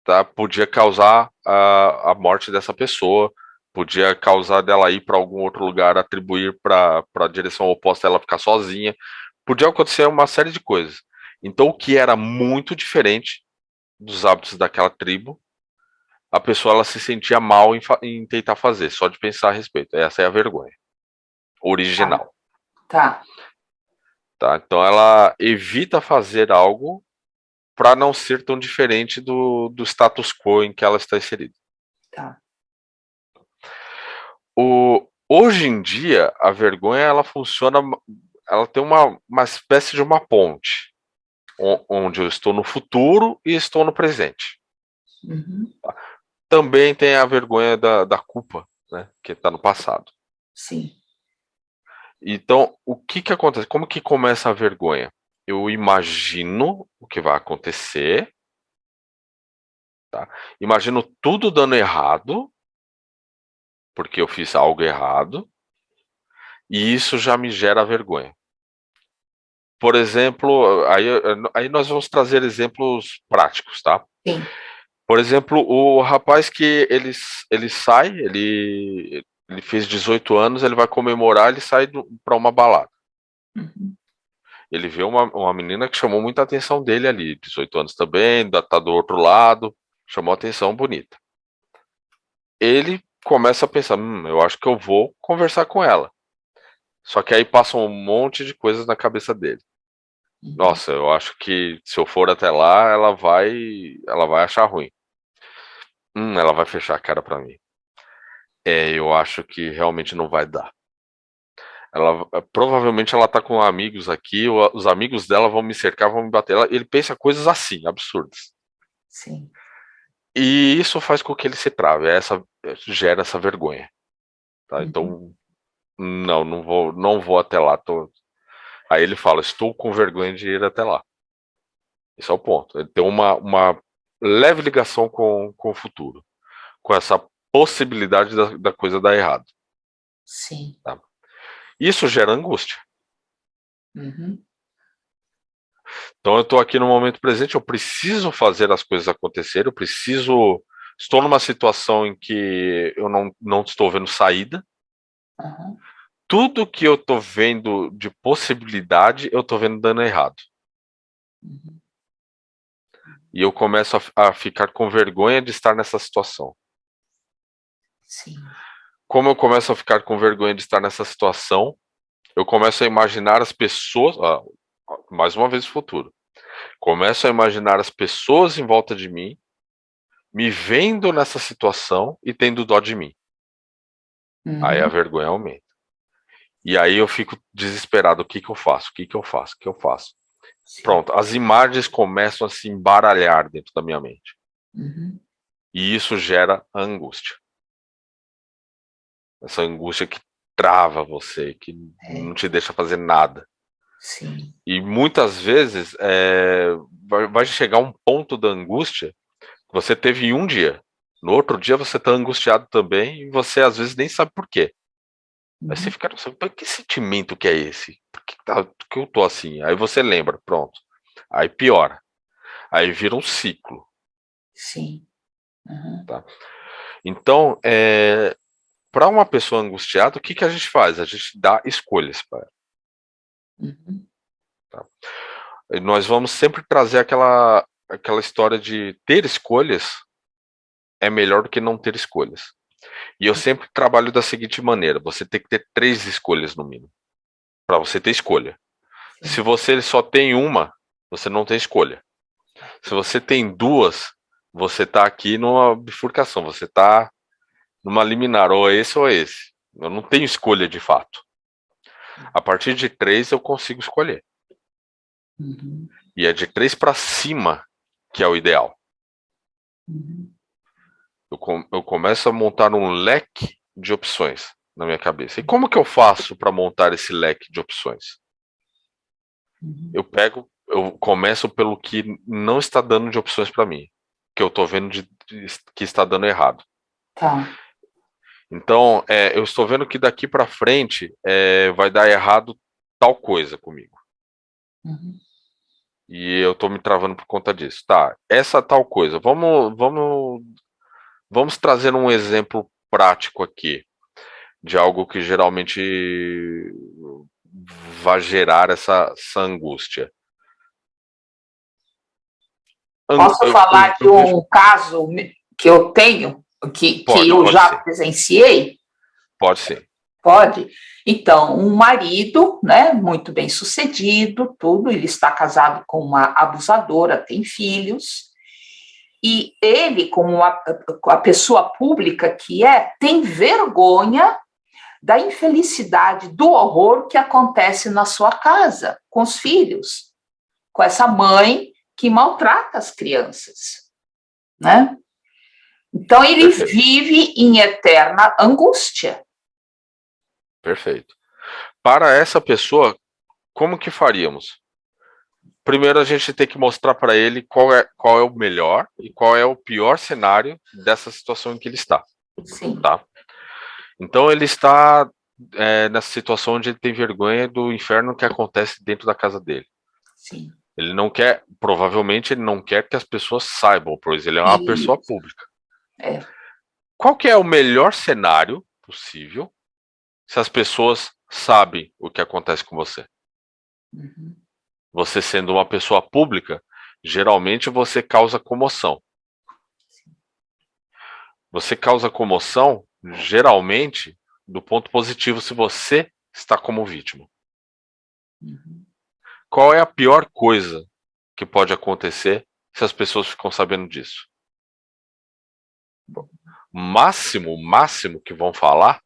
tá? Podia causar a morte dessa pessoa, podia causar dela ir para algum outro lugar, atribuir para a direção oposta, ela ficar sozinha, podia acontecer uma série de coisas. Então, o que era muito diferente dos hábitos daquela tribo, a pessoa ela se sentia mal em tentar fazer, só de pensar a respeito. Essa é a vergonha Tá. original, Tá. tá? Então, ela evita fazer algo para não ser tão diferente do status quo em que ela está inserida. Tá. Hoje em dia, a vergonha ela funciona, ela tem uma espécie de uma ponte, onde eu estou no futuro e estou no presente. Uhum. Também tem a vergonha da culpa, né, que está no passado. Sim. Então, o que que acontece? Como que começa a vergonha? Eu imagino o que vai acontecer, tá? Imagino tudo dando errado, porque eu fiz algo errado, e isso já me gera vergonha. Por exemplo, aí nós vamos trazer exemplos práticos, tá? Sim. Por exemplo, o rapaz que ele sai, ele fez 18 anos, ele vai comemorar, ele sai para uma balada. Uhum. Ele vê uma menina que chamou muita atenção dele ali, 18 anos também, tá do outro lado, chamou atenção bonita. Ele começa a pensar, eu acho que eu vou conversar com ela. Só que aí passa um monte de coisas na cabeça dele. Uhum. Nossa, eu acho que se eu for até lá, ela vai achar ruim. Ela vai fechar a cara pra mim. Eu acho que realmente não vai dar. Provavelmente ela tá com amigos aqui, os amigos dela vão me cercar, vão me bater. Ele pensa coisas assim, absurdas. Sim. E isso faz com que ele se trave, gera essa vergonha, tá? Uhum. Então, não vou até lá. Aí ele fala, estou com vergonha de ir até lá. Esse é o ponto. Ele tem uma leve ligação com o futuro, com essa possibilidade da coisa dar errado. Sim. Tá? Isso gera angústia. Uhum. Então eu estou aqui no momento presente, eu preciso fazer as coisas acontecerem, eu preciso. Estou numa situação em que eu não estou vendo saída. Uhum. Tudo que eu estou vendo de possibilidade, eu estou vendo dando errado. Uhum. E eu começo a ficar com vergonha de estar nessa situação. Sim. Como eu começo a ficar com vergonha de estar nessa situação, eu começo a imaginar as pessoas. Mais uma vez o futuro. Começo a imaginar as pessoas em volta de mim, me vendo nessa situação e tendo dó de mim. Aí a Uhum. vergonha aumenta. E aí eu fico desesperado. O que que eu faço? O que que eu faço? O que eu faço? sim. Pronto, as imagens começam a se embaralhar dentro da minha mente. Uhum. E isso gera angústia. Essa angústia que trava você, que não É, te deixa fazer nada. sim. E muitas vezes vai chegar um ponto da angústia que você teve em um dia. No outro dia você está angustiado também e você às vezes nem sabe por quê. Aí você Uhum. fica, nossa, que sentimento que é esse? Por que eu tô assim? Aí você lembra, pronto. Aí piora. Aí vira um ciclo, Sim. Uhum. tá? Então, para uma pessoa angustiada, o que que a gente faz? A gente dá escolhas para ela. Uhum. Tá? E nós vamos sempre trazer aquela história de ter escolhas é melhor do que não ter escolhas. E eu sempre trabalho da seguinte maneira: você tem que ter 3 escolhas no mínimo, para você ter escolha. Se Sim. você só tem uma, você não tem escolha. Se você tem duas, você está aqui numa bifurcação, você está numa liminar, ou é esse ou é esse. Eu não tenho escolha de fato. A partir de 3 eu consigo escolher. Uhum. E é de 3 para cima que é o ideal. Uhum. Eu começo a montar um leque de opções na minha cabeça. E como que eu faço para montar esse leque de opções? Uhum. Eu começo pelo que não está dando de opções para mim, que eu estou vendo que está dando errado. Tá. Então, eu estou vendo que daqui para frente vai dar errado tal coisa comigo. Uhum. E eu estou me travando por conta disso. Tá, essa tal coisa. Vamos trazer um exemplo prático aqui de algo que geralmente vai gerar essa angústia. Posso falar de Eu vejo. um caso que eu tenho, que Pode, eu pode já ser. presenciei? Pode ser. Pode? Então, um marido, né, muito bem sucedido, tudo, ele está casado com uma abusadora, tem filhos, e ele, como a pessoa pública que é, tem vergonha da infelicidade, do horror que acontece na sua casa, com os filhos, com essa mãe que maltrata as crianças, né? Então, ele Perfeito, vive em eterna angústia. perfeito. Para essa pessoa, como que faríamos? Primeiro a gente tem que mostrar para ele qual é o melhor e qual é o pior cenário dessa situação em que ele está, Sim, tá? Então ele está nessa situação onde ele tem vergonha do inferno que acontece dentro da casa dele. sim. Ele não quer, provavelmente ele não quer que as pessoas saibam, pois ele é uma E, pessoa pública. é, Qual que é o melhor cenário possível se as pessoas sabem o que acontece com você? uhum, Você sendo uma pessoa pública, geralmente você causa comoção. Você causa comoção, geralmente, do ponto positivo, se você está como vítima. uhum. Qual é a pior coisa que pode acontecer se as pessoas ficam sabendo disso? Bom, O máximo que vão falar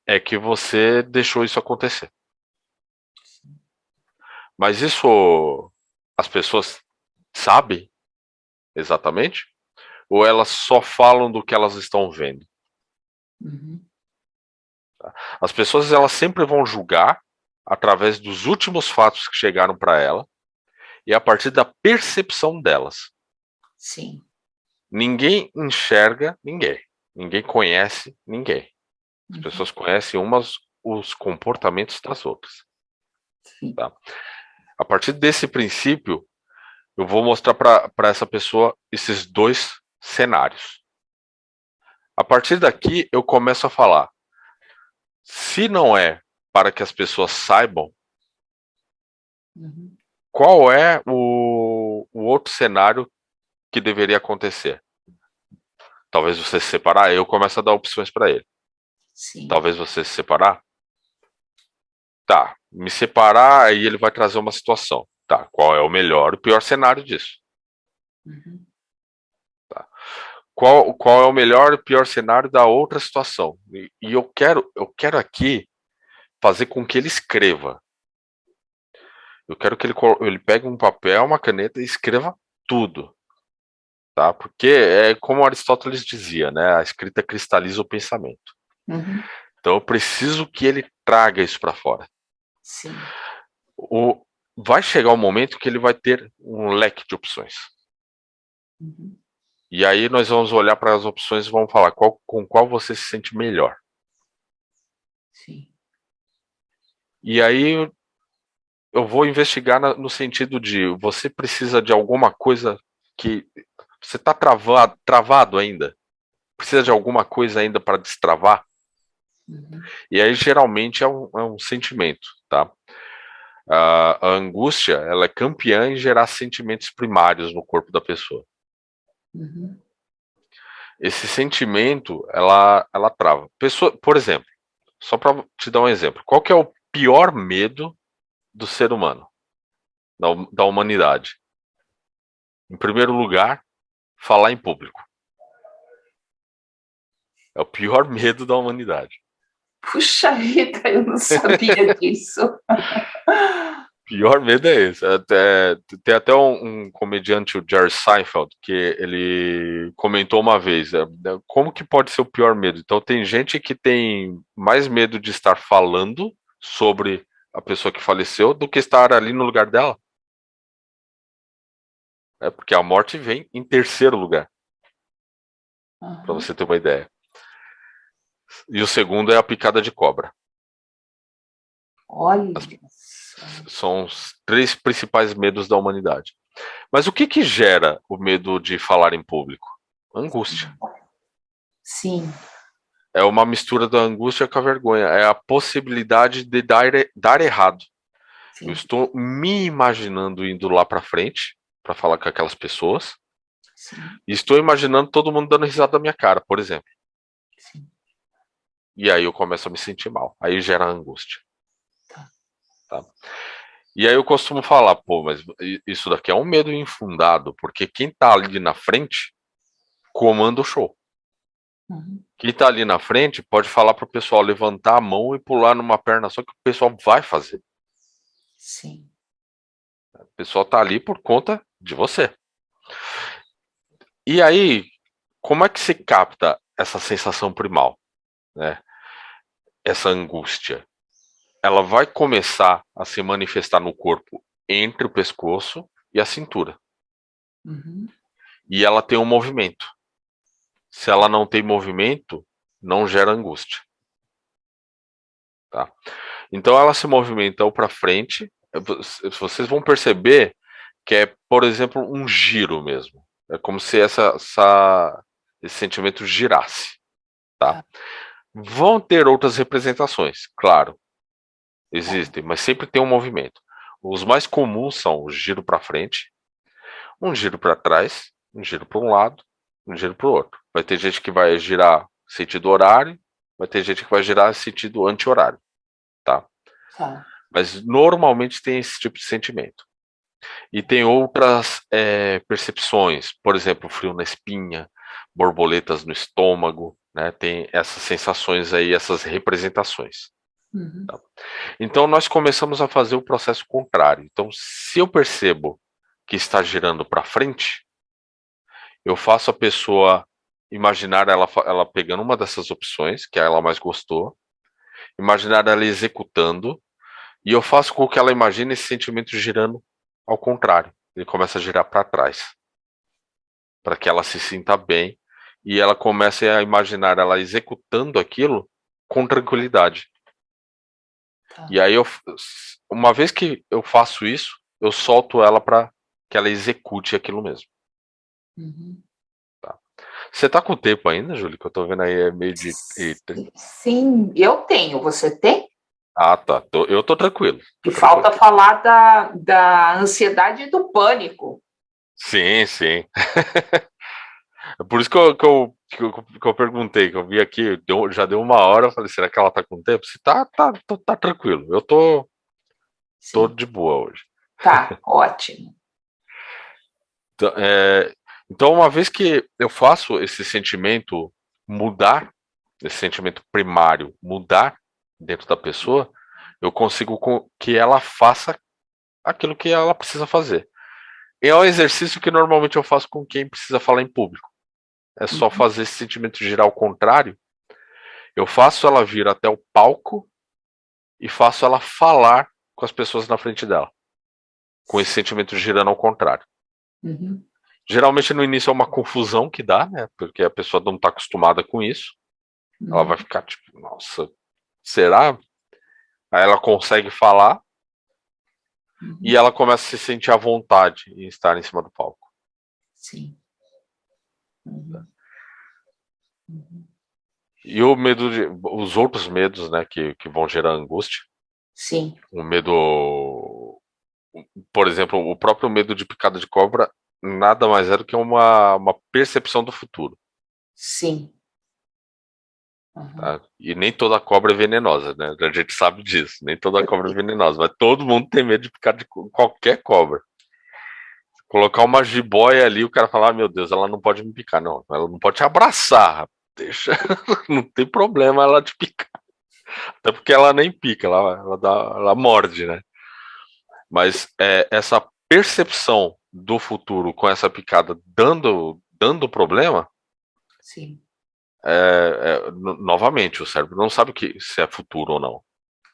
é que você deixou isso acontecer. Mas isso as pessoas sabem exatamente? Ou elas só falam do que elas estão vendo? uhum, As pessoas elas sempre vão julgar através dos últimos fatos que chegaram para ela e a partir da percepção delas. sim, Ninguém enxerga ninguém. Ninguém conhece ninguém. As uhum, pessoas conhecem umas os comportamentos das outras. sim, Tá? A partir desse princípio, eu vou mostrar para essa pessoa esses dois cenários. A partir daqui, eu começo a falar. Se não é para que as pessoas saibam, uhum, qual é o outro cenário que deveria acontecer? Talvez você se separar, eu começo a dar opções para ele. sim, Talvez você se separar, tá. Me separar, aí ele vai trazer uma situação. Tá, qual é o melhor e o pior cenário disso? uhum, Tá. Qual é o melhor e pior cenário da outra situação? E eu quero aqui fazer com que ele escreva. Eu quero que ele pegue um papel, uma caneta e escreva tudo. Tá? Porque é como Aristóteles dizia, né? A escrita cristaliza o pensamento. Uhum. Então eu preciso que ele traga isso para fora. Sim. Vai chegar um momento que ele vai ter um leque de opções. Uhum. E aí nós vamos olhar para as opções e vamos falar com qual você se sente melhor. Sim. E aí eu vou investigar no sentido de você precisa de alguma coisa que você está travado ainda. Precisa de alguma coisa ainda para destravar. Uhum. E aí geralmente é um sentimento, tá? A angústia, ela é campeã em gerar sentimentos primários no corpo da pessoa. Uhum. Esse sentimento, ela trava. Pessoa, por exemplo, só para te dar um exemplo, qual que é o pior medo do ser humano, da humanidade? Em primeiro lugar, falar em público. É o pior medo da humanidade. Puxa vida, eu não sabia disso. Pior medo é esse. Tem até um comediante, o Jerry Seinfeld, que ele comentou uma vez, como que pode ser o pior medo? Então tem gente que tem mais medo de estar falando sobre a pessoa que faleceu do que estar ali no lugar dela. É porque a morte vem em terceiro lugar, para Uhum. você ter uma ideia. E o segundo é a picada de cobra. Olha só. São os três principais medos da humanidade. Mas o que gera o medo de falar em público? Angústia. Sim. É uma mistura da angústia com a vergonha. É a possibilidade de dar errado. Eu Sim. estou me imaginando indo lá para frente para falar com aquelas pessoas. Sim. E estou imaginando todo mundo dando risada da minha cara, por exemplo. Sim. E aí eu começo a me sentir mal. Aí gera angústia. Tá. Tá? E aí eu costumo falar, pô, mas isso daqui é um medo infundado, porque quem tá ali na frente comanda o show. Uhum. Quem tá ali na frente pode falar pro pessoal levantar a mão e pular numa perna só que o pessoal vai fazer. Sim. O pessoal tá ali por conta de você. E aí, como é que se capta essa sensação primal, né? Essa angústia? Ela vai começar a se manifestar no corpo entre o pescoço e a cintura. Uhum. E ela tem um movimento. Se ela não tem movimento, não gera angústia. Tá? Então ela se movimenta para frente. Vocês vão perceber que é, por exemplo, um giro mesmo. É como se esse sentimento girasse. Tá? Tá. Vão ter outras representações, claro, existem, mas sempre tem um movimento. Os mais comuns são o giro para frente, um giro para trás, um giro para um lado, um giro para o outro. Vai ter gente que vai girar sentido horário, vai ter gente que vai girar sentido anti-horário, tá? Tá. Mas normalmente tem esse tipo de sentimento. E tem outras percepções, por exemplo, frio na espinha, borboletas no estômago, né? Tem essas sensações aí, essas representações. Uhum. Tá? Então nós começamos a fazer o processo contrário. Então, se eu percebo que está girando para frente, eu faço a pessoa imaginar ela pegando uma dessas opções, que ela mais gostou, imaginar ela executando, e eu faço com que ela imagine esse sentimento girando ao contrário. Ele começa a girar para trás, para que ela se sinta bem e ela comece a imaginar ela executando aquilo com tranquilidade. Tá. E aí, uma vez que eu faço isso, eu solto ela para que ela execute aquilo mesmo. Uhum. Tá? Você tá com tempo ainda, Júlio? Que eu tô vendo aí é meio de. Eita. Sim, eu tenho. Você tem? Ah, tá. Eu tô tranquilo. E Tô tranquilo. falta falar da ansiedade e do pânico. Sim, sim. É por isso que eu perguntei, que eu vi aqui, já deu uma hora, eu falei, será que ela tá com tempo? Se tá tranquilo. Eu tô Sim. de boa hoje. Tá, ótimo. Então, então, uma vez que eu faço esse sentimento mudar, esse sentimento primário mudar dentro da pessoa, eu consigo que ela faça aquilo que ela precisa fazer. E é um exercício que normalmente eu faço com quem precisa falar em público. É só Uhum. fazer esse sentimento girar ao contrário. Eu faço ela vir até o palco e faço ela falar com as pessoas na frente dela, com esse sentimento girando ao contrário. Uhum. Geralmente no início é uma confusão que dá, né? Porque a pessoa não está acostumada com isso. Ela vai Uhum. ficar tipo, nossa, será? Aí ela consegue falar e Uhum. ela começa a se sentir à vontade em estar em cima do palco. Sim. Uhum. Uhum. E o medo de. Os outros medos, né, que vão gerar angústia. Sim. O medo. Por exemplo, o próprio medo de picada de cobra nada mais é do que uma percepção do futuro. Sim. Uhum. Tá? E nem toda cobra é venenosa, né? A gente sabe disso. Nem toda cobra é venenosa. Mas todo mundo tem medo de picar de qualquer cobra. Colocar uma jiboia ali, o cara fala: ah, meu Deus, ela não pode me picar. Não, ela não pode te abraçar. Deixa, não tem problema ela te picar. Até porque ela nem pica, ela morde, né? Mas essa percepção do futuro com essa picada dando problema, Sim. novamente, o cérebro não sabe se é futuro ou não.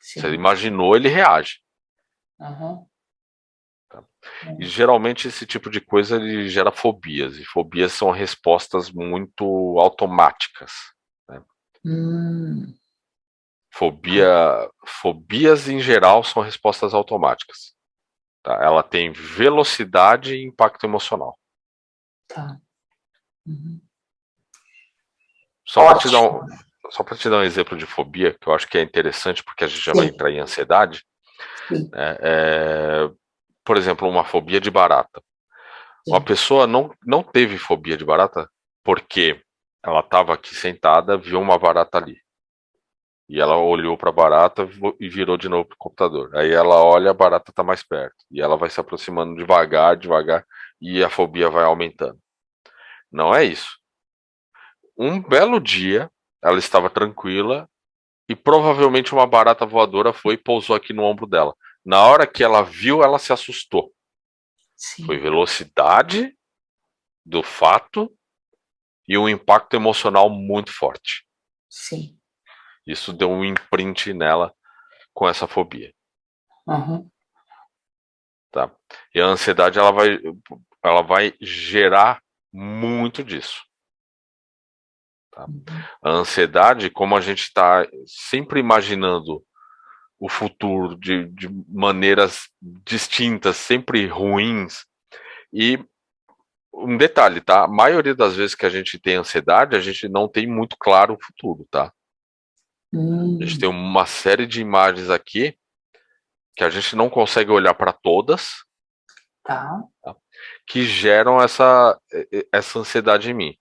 Se ele Sim. imaginou, ele reage. Uhum. Tá? E Uhum. geralmente esse tipo de coisa ele gera fobias, e fobias são respostas muito automáticas. Né? Hum. Fobias em geral são respostas automáticas. Tá? Ela tem velocidade e impacto emocional. Tá. Uhum. Só para te dar Ótimo. um, só para te dar um exemplo de fobia, que eu acho que é interessante, porque a gente já vai Sim. entrar em ansiedade. Sim. Né? Por exemplo, uma fobia de barata. Uma Sim. pessoa não teve fobia de barata porque ela estava aqui sentada, viu uma barata ali. E ela olhou para a barata e virou de novo para o computador. Aí ela olha, a barata está mais perto. E ela vai se aproximando devagar, devagar, e a fobia vai aumentando. Não é isso. Um belo dia, ela estava tranquila e provavelmente uma barata voadora foi e pousou aqui no ombro dela. Na hora que ela viu, ela se assustou. Foi Sim. velocidade do fato e um impacto emocional muito forte. Sim. Isso deu um imprint nela com essa fobia, Uhum. tá? E a ansiedade ela vai gerar muito disso, tá? Uhum. A ansiedade, como a gente está sempre imaginando o futuro de maneiras distintas, sempre ruins. E um detalhe, tá? A maioria das vezes que a gente tem ansiedade, a gente não tem muito claro o futuro, tá? A gente tem Hum. uma série de imagens aqui que a gente não consegue olhar para todas, Tá. tá? Que geram essa ansiedade em mim.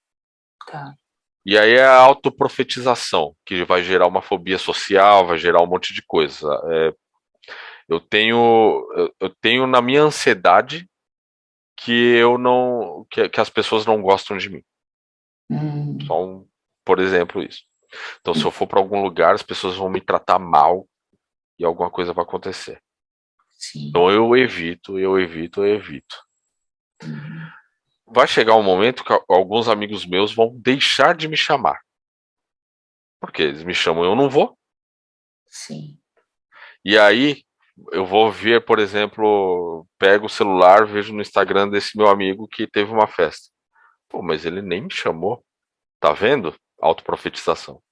Tá. E aí é a autoprofetização, que vai gerar uma fobia social, vai gerar um monte de coisa. Eu tenho na minha ansiedade que eu não que as pessoas não gostam de mim. Hum. Só por exemplo isso. Então se eu for para algum lugar, as pessoas vão me tratar mal e alguma coisa vai acontecer. Sim. Então eu evito, eu evito, eu evito. Uhum. Vai chegar um momento que alguns amigos meus vão deixar de me chamar. Porque eles me chamam e eu não vou. Sim. E aí eu vou ver, por exemplo, pego o celular, vejo no Instagram desse meu amigo que teve uma festa. Pô, mas ele nem me chamou. Tá vendo? Autoprofetização.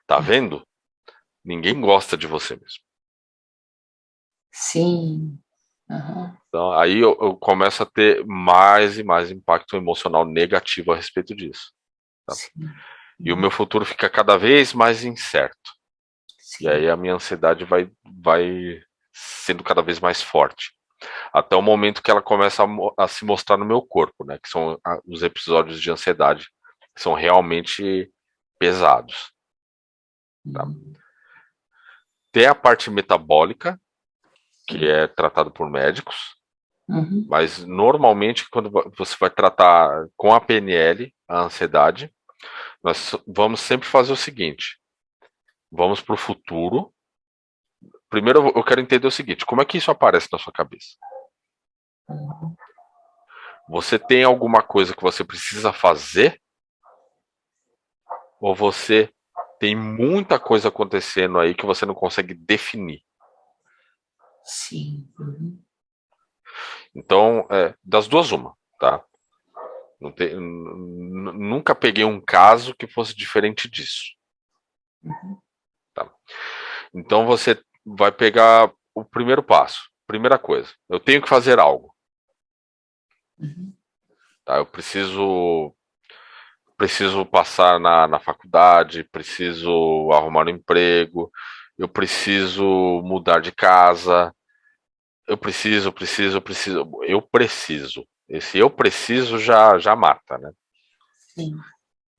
Tá vendo? Ninguém gosta de você mesmo. Sim. Uhum. Então, aí eu começo a ter mais e mais impacto emocional negativo a respeito disso. Tá? Sim. E o Uhum. meu futuro fica cada vez mais incerto. E Sim. aí a minha ansiedade vai sendo cada vez mais forte. Até o momento que ela começa a se mostrar no meu corpo, né? Que são os episódios de ansiedade, que são realmente pesados. Tá? Uhum. Tem a parte metabólica, que Sim. é tratado por médicos, Uhum. mas normalmente quando você vai tratar com a PNL, a ansiedade, nós vamos sempre fazer o seguinte: vamos para o futuro, primeiro eu quero entender o seguinte: como é que isso aparece na sua cabeça? Você tem alguma coisa que você precisa fazer? Ou você tem muita coisa acontecendo aí que você não consegue definir? Sim. Uhum. Então, das duas, uma, tá? Nunca peguei um caso que fosse diferente disso. Uhum. Tá? Então, você vai pegar o primeiro passo. Primeira coisa, eu tenho que fazer algo. Uhum. Tá? Eu preciso passar na faculdade, preciso arrumar um emprego, eu preciso mudar de casa, eu preciso. Esse eu preciso já mata, né? Sim.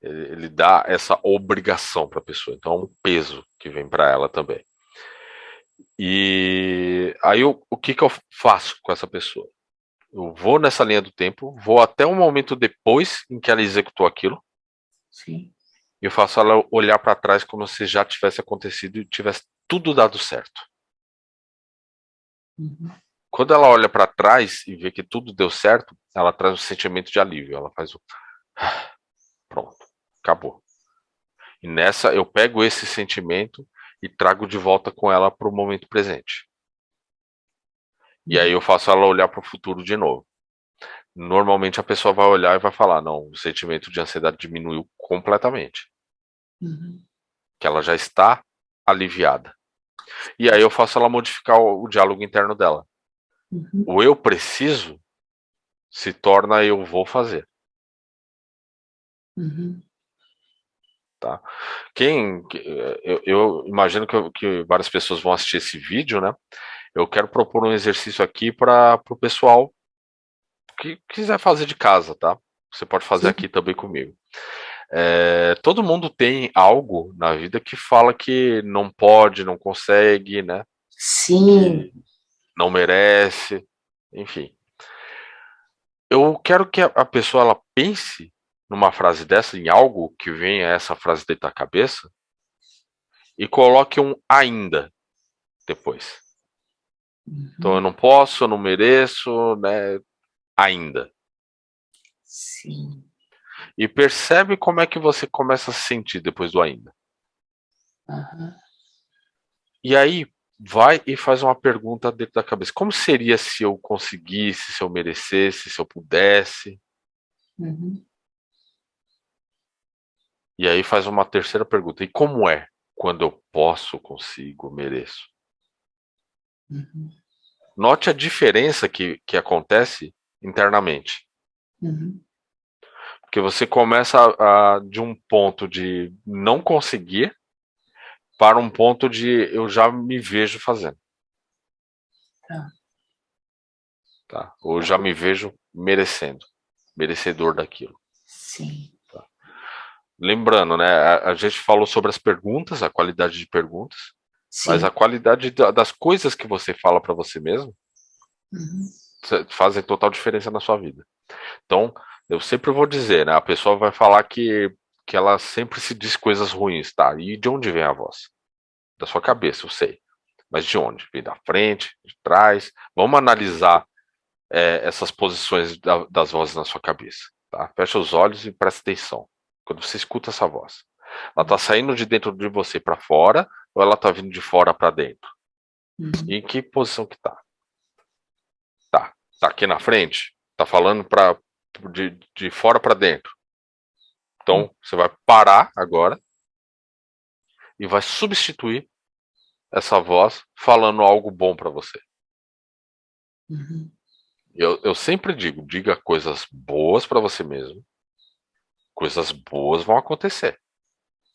Ele dá essa obrigação para a pessoa, então é um peso que vem para ela também. E aí o que eu faço com essa pessoa? Eu vou nessa linha do tempo, vou até um momento depois em que ela executou aquilo, Sim. e eu faço ela olhar para trás como se já tivesse acontecido e tivesse tudo dado certo. Uhum. Quando ela olha para trás e vê que tudo deu certo, ela traz um sentimento de alívio. Ela faz o pronto, acabou. E nessa eu pego esse sentimento e trago de volta com ela para o momento presente. E aí Uhum. eu faço ela olhar para o futuro de novo. Normalmente a pessoa vai olhar e vai falar: não, o sentimento de ansiedade diminuiu completamente. Uhum. Que ela já está aliviada. E aí eu faço ela modificar o diálogo interno dela. Uhum. O eu preciso se torna eu vou fazer. Uhum. Tá? Eu imagino que várias pessoas vão assistir esse vídeo, né? Eu quero propor um exercício aqui para o pessoal que quiser fazer de casa, tá? Você pode fazer Sim. aqui também comigo. Todo mundo tem algo na vida que fala que não pode, não consegue, né? Sim. Que não merece, enfim. Eu quero que a pessoa ela pense numa frase dessa, em algo que venha essa frase dentro da cabeça e coloque um ainda depois. Então eu Uhum. não posso, eu não mereço, né? Ainda. Sim. E percebe como é que você começa a se sentir depois do ainda. Aham. E aí vai e faz uma pergunta dentro da cabeça. Como seria se eu conseguisse, se eu merecesse, se eu pudesse? Uhum. E aí faz uma terceira pergunta. E como é quando eu posso, consigo, mereço? Uhum. Note a diferença que acontece internamente. Uhum. Porque você começa de um ponto de não conseguir para um ponto de eu já me vejo fazendo. Tá. Tá? Ou já me vejo merecendo, merecedor daquilo. Sim. Lembrando, né? A gente falou sobre as perguntas, a qualidade de perguntas, mas a Sim. qualidade das coisas que você fala para você mesmo Uhum. fazem total diferença na sua vida. Então, eu sempre vou dizer, né? A pessoa vai falar que ela sempre se diz coisas ruins, tá? E de onde vem a voz? Da sua cabeça, eu sei. Mas de onde? Vem da frente, de trás? Vamos analisar essas posições das vozes na sua cabeça, tá? Fecha os olhos e presta atenção quando você escuta essa voz. Ela está saindo de dentro de você para fora ou ela está vindo de fora para dentro? E Uhum. em que posição que tá? Tá aqui na frente? Tá falando de fora para dentro? Então, você vai parar agora e vai substituir essa voz falando algo bom para você. Uhum. Eu sempre digo, diga coisas boas para você mesmo. Coisas boas vão acontecer.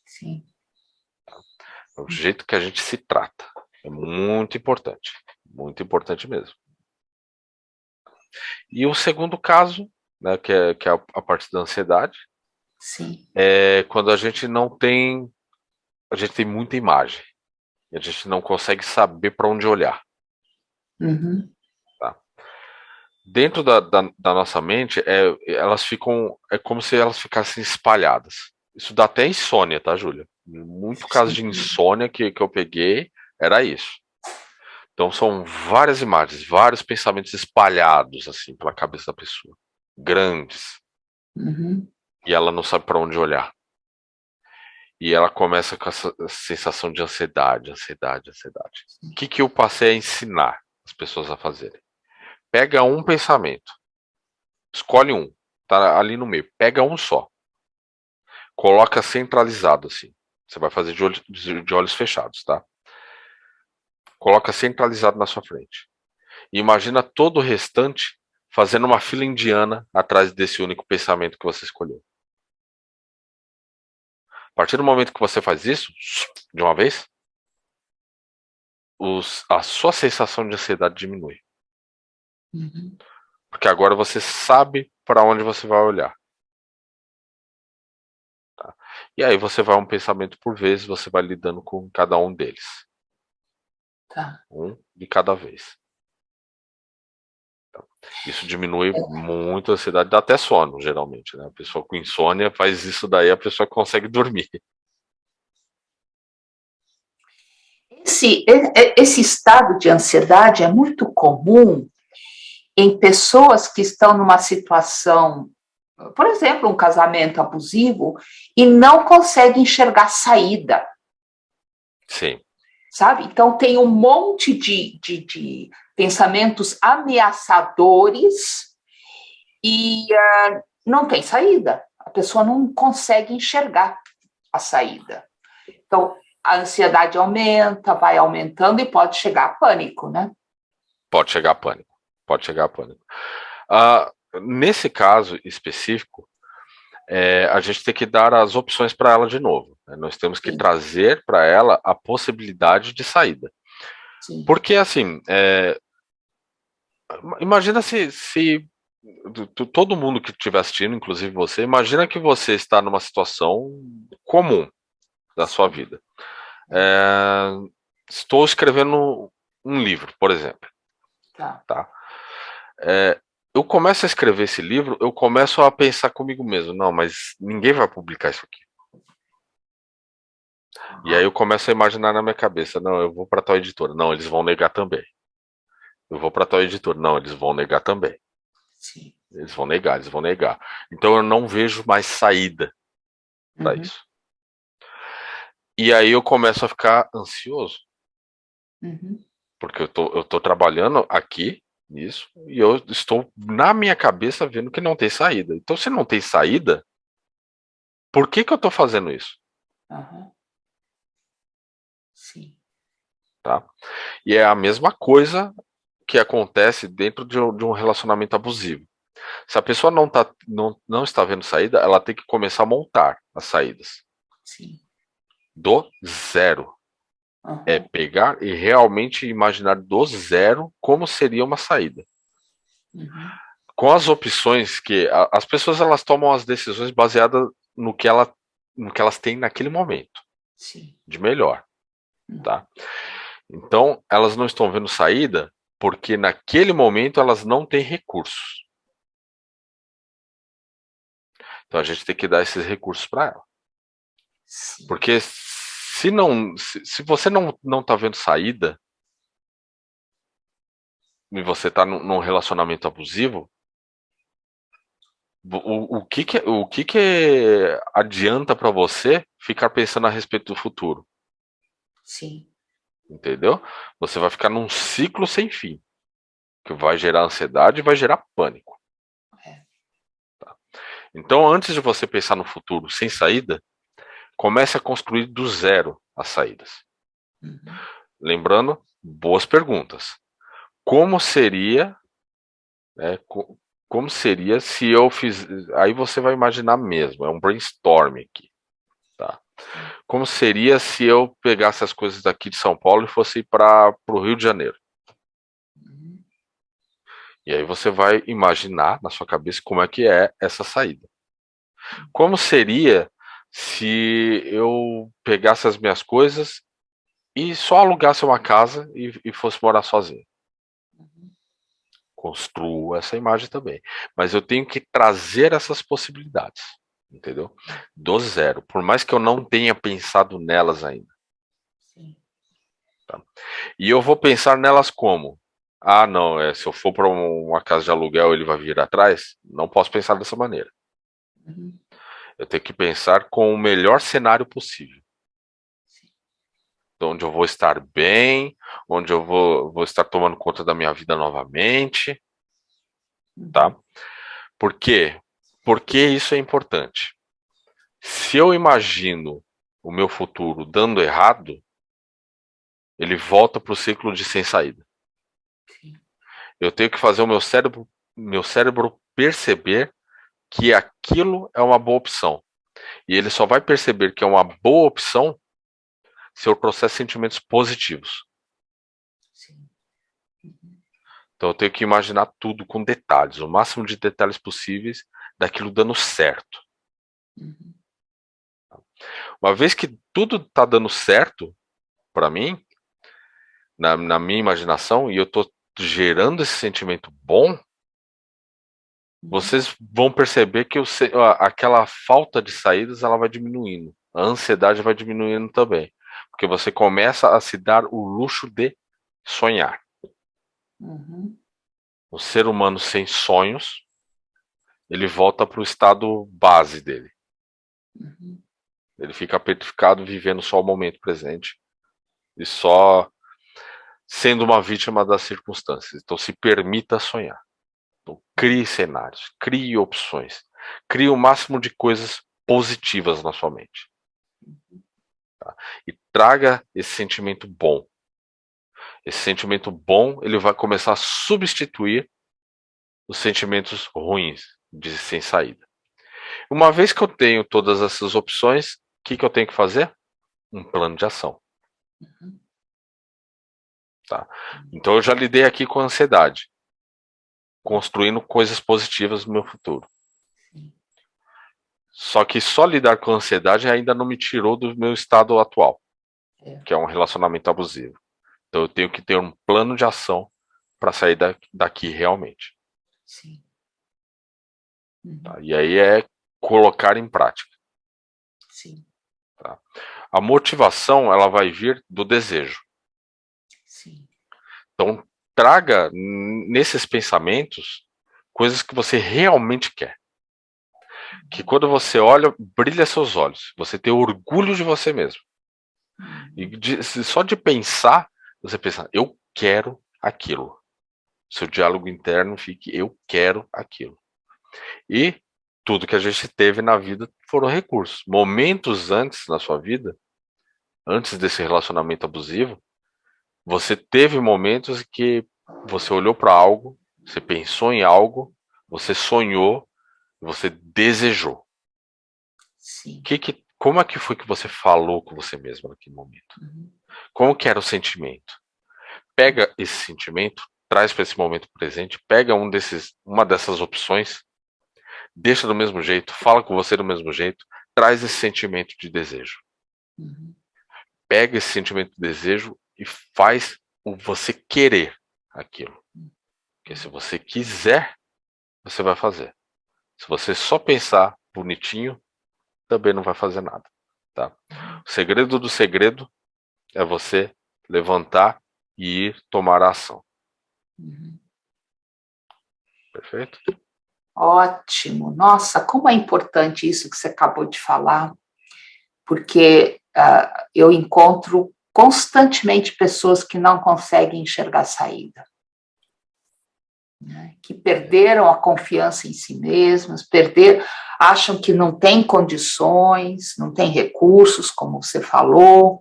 Sim. É o jeito que a gente se trata. É muito importante. Muito importante mesmo. E o segundo caso, né, que é a parte da ansiedade, Sim. é quando a gente não tem. A gente tem muita imagem. E a gente não consegue saber para onde olhar. Uhum. Tá? Dentro da nossa mente, elas ficam. É como se elas ficassem espalhadas. Isso dá até insônia, tá, Júlia? Muito caso de Sim. insônia que eu peguei era isso. Então são várias imagens, vários pensamentos espalhados assim pela cabeça da pessoa, grandes, e ela não sabe para onde olhar. E ela começa com essa sensação de ansiedade, ansiedade, ansiedade. O que eu passei a ensinar as pessoas a fazerem? Pega um pensamento, escolhe um, tá ali no meio, pega um só, coloca centralizado assim. Você vai fazer de olhos fechados, tá? Coloca centralizado na sua frente. E imagina todo o restante fazendo uma fila indiana atrás desse único pensamento que você escolheu. A partir do momento que você faz isso, de uma vez, a sua sensação de ansiedade diminui. Porque agora você sabe para onde você vai olhar. Tá? E aí você vai um pensamento por vez, você vai lidando com cada um deles. Tá. Um de cada vez. Isso diminui muito a ansiedade, dá até sono, geralmente. Né? A pessoa com insônia faz isso daí, a pessoa consegue dormir. Esse estado de ansiedade é muito comum em pessoas que estão numa situação, por exemplo, um casamento abusivo, e não conseguem enxergar saída. Sim. Sabe? Então, tem um monte de pensamentos ameaçadores e não tem saída. A pessoa não consegue enxergar a saída. Então, a ansiedade aumenta, vai aumentando e pode chegar a pânico, né? Pode chegar a pânico. Pode chegar a pânico. Nesse caso específico, a gente tem que dar as opções para ela de novo. Né? Nós temos que trazer para ela a possibilidade de saída. Sim. Porque, assim, imagina se todo mundo que estiver assistindo, inclusive você, imagina que você está numa situação comum da sua vida. Estou escrevendo um livro, por exemplo. Tá? Eu começo a escrever esse livro, eu começo a pensar comigo mesmo, não, mas ninguém vai publicar isso aqui. E aí eu começo a imaginar na minha cabeça, não, eu vou para tal editora, não, eles vão negar também. Eu vou para tal editora, não, eles vão negar também. Sim. Eles vão negar, eles vão negar. Então eu não vejo mais saída para isso. E aí eu começo a ficar ansioso. Porque eu tô trabalhando aqui nisso e eu estou na minha cabeça vendo que não tem saída. Então, se não tem saída, por que eu estou fazendo isso? Sim. Tá? E é a mesma coisa que acontece dentro de um relacionamento abusivo. Se a pessoa não está vendo saída, ela tem que começar a montar as saídas. Sim. Do zero. É pegar e realmente imaginar do zero como seria uma saída. Com as opções que as pessoas elas tomam as decisões baseadas no que elas têm naquele momento. Sim. De melhor. Tá? Então, elas não estão vendo saída porque naquele momento elas não têm recursos. Então a gente tem que dar esses recursos para ela. Sim. Porque se você não tá vendo saída e você está num relacionamento abusivo, o que adianta para você ficar pensando a respeito do futuro? Sim. Entendeu? Você vai ficar num ciclo sem fim, que vai gerar ansiedade e vai gerar pânico. Tá? Então, antes de você pensar no futuro sem saída, comece a construir do zero as saídas. Lembrando, boas perguntas. Como seria, como seria se eu fiz... Aí você vai imaginar mesmo, é um brainstorm aqui. Tá? Como seria se eu pegasse as coisas daqui de São Paulo e fosse para o Rio de Janeiro? E aí você vai imaginar na sua cabeça como é que é essa saída. Como seria se eu pegasse as minhas coisas e só alugasse uma casa e fosse morar sozinho? Construo essa imagem também. Mas eu tenho que trazer essas possibilidades, entendeu? Do zero. Por mais que eu não tenha pensado nelas ainda. Sim. E eu vou pensar nelas como? Ah, não, se eu for para uma casa de aluguel, ele vai vir atrás? Não posso pensar dessa maneira. Uhum. Eu tenho que pensar com o melhor cenário possível. Onde eu vou estar bem, onde eu vou estar tomando conta da minha vida novamente, tá? Por quê? Porque isso é importante. Se eu imagino o meu futuro dando errado, ele volta para o ciclo de sem saída. Eu tenho que fazer o meu cérebro perceber que aquilo é uma boa opção. E ele só vai perceber que é uma boa opção se eu trouxer sentimentos positivos. Sim. Então eu tenho que imaginar tudo com detalhes, o máximo de detalhes possíveis daquilo dando certo. Uhum. Uma vez que tudo está dando certo para mim, na minha imaginação, e eu estou gerando esse sentimento bom, vocês vão perceber que aquela falta de saídas ela vai diminuindo. A ansiedade vai diminuindo também. Porque você começa a se dar o luxo de sonhar. Uhum. O ser humano sem sonhos, ele volta para o estado base dele. Uhum. Ele fica petrificado vivendo só o momento presente e só sendo uma vítima das circunstâncias. Então se permita sonhar. Então, crie cenários, crie opções, crie o máximo de coisas positivas na sua mente. Tá? E traga esse sentimento bom. Esse sentimento bom ele vai começar a substituir os sentimentos ruins de sem saída. Uma vez que eu tenho todas essas opções, o que eu tenho que fazer? Um plano de ação. Tá? Então eu já lidei aqui com a ansiedade, construindo coisas positivas no meu futuro. Só que só lidar com a ansiedade ainda não me tirou do meu estado atual, que é um relacionamento abusivo. Então eu tenho que ter um plano de ação para sair daqui realmente. Sim. Tá? E aí é colocar em prática. Sim. Tá? A motivação ela vai vir do desejo. Sim. Então traga nesses pensamentos coisas que você realmente quer. Que quando você olha, brilha seus olhos. Você tem orgulho de você mesmo. E só de pensar, você pensa, eu quero aquilo. Seu diálogo interno fique, eu quero aquilo. E tudo que a gente teve na vida foram recursos. Momentos antes na sua vida, antes desse relacionamento abusivo, você teve momentos em que você olhou para algo, você pensou em algo, você sonhou, você desejou. Sim. Como é que foi que você falou com você mesmo naquele momento? Como que era o sentimento? Pega esse sentimento, traz para esse momento presente, pega uma dessas opções, deixa do mesmo jeito, fala com você do mesmo jeito, traz esse sentimento de desejo. Pega esse sentimento de desejo e faz o você querer aquilo. Porque se você quiser, você vai fazer. Se você só pensar bonitinho, também não vai fazer nada. Tá? O segredo do segredo é você levantar e ir tomar a ação. Perfeito? Ótimo. Nossa, como é importante isso que você acabou de falar, porque eu encontro constantemente pessoas que não conseguem enxergar saída, né? Que perderam a confiança em si mesmas, acham que não tem condições, não tem recursos, como você falou,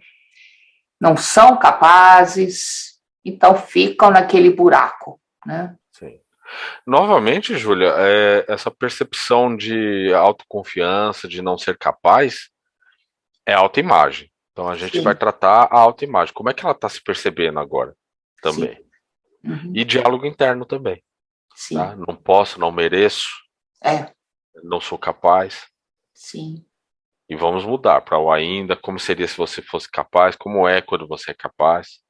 não são capazes, então ficam naquele buraco, né? Sim. Novamente, Júlia, essa percepção de autoconfiança, de não ser capaz, é autoimagem. Então a gente vai Sim. tratar a autoimagem. Como é que ela está se percebendo agora? Sim. Também. E diálogo interno também. Tá? Sim. Não posso, não mereço, não sou capaz. Sim. E vamos mudar para o ainda, como seria se você fosse capaz, como é quando você é capaz.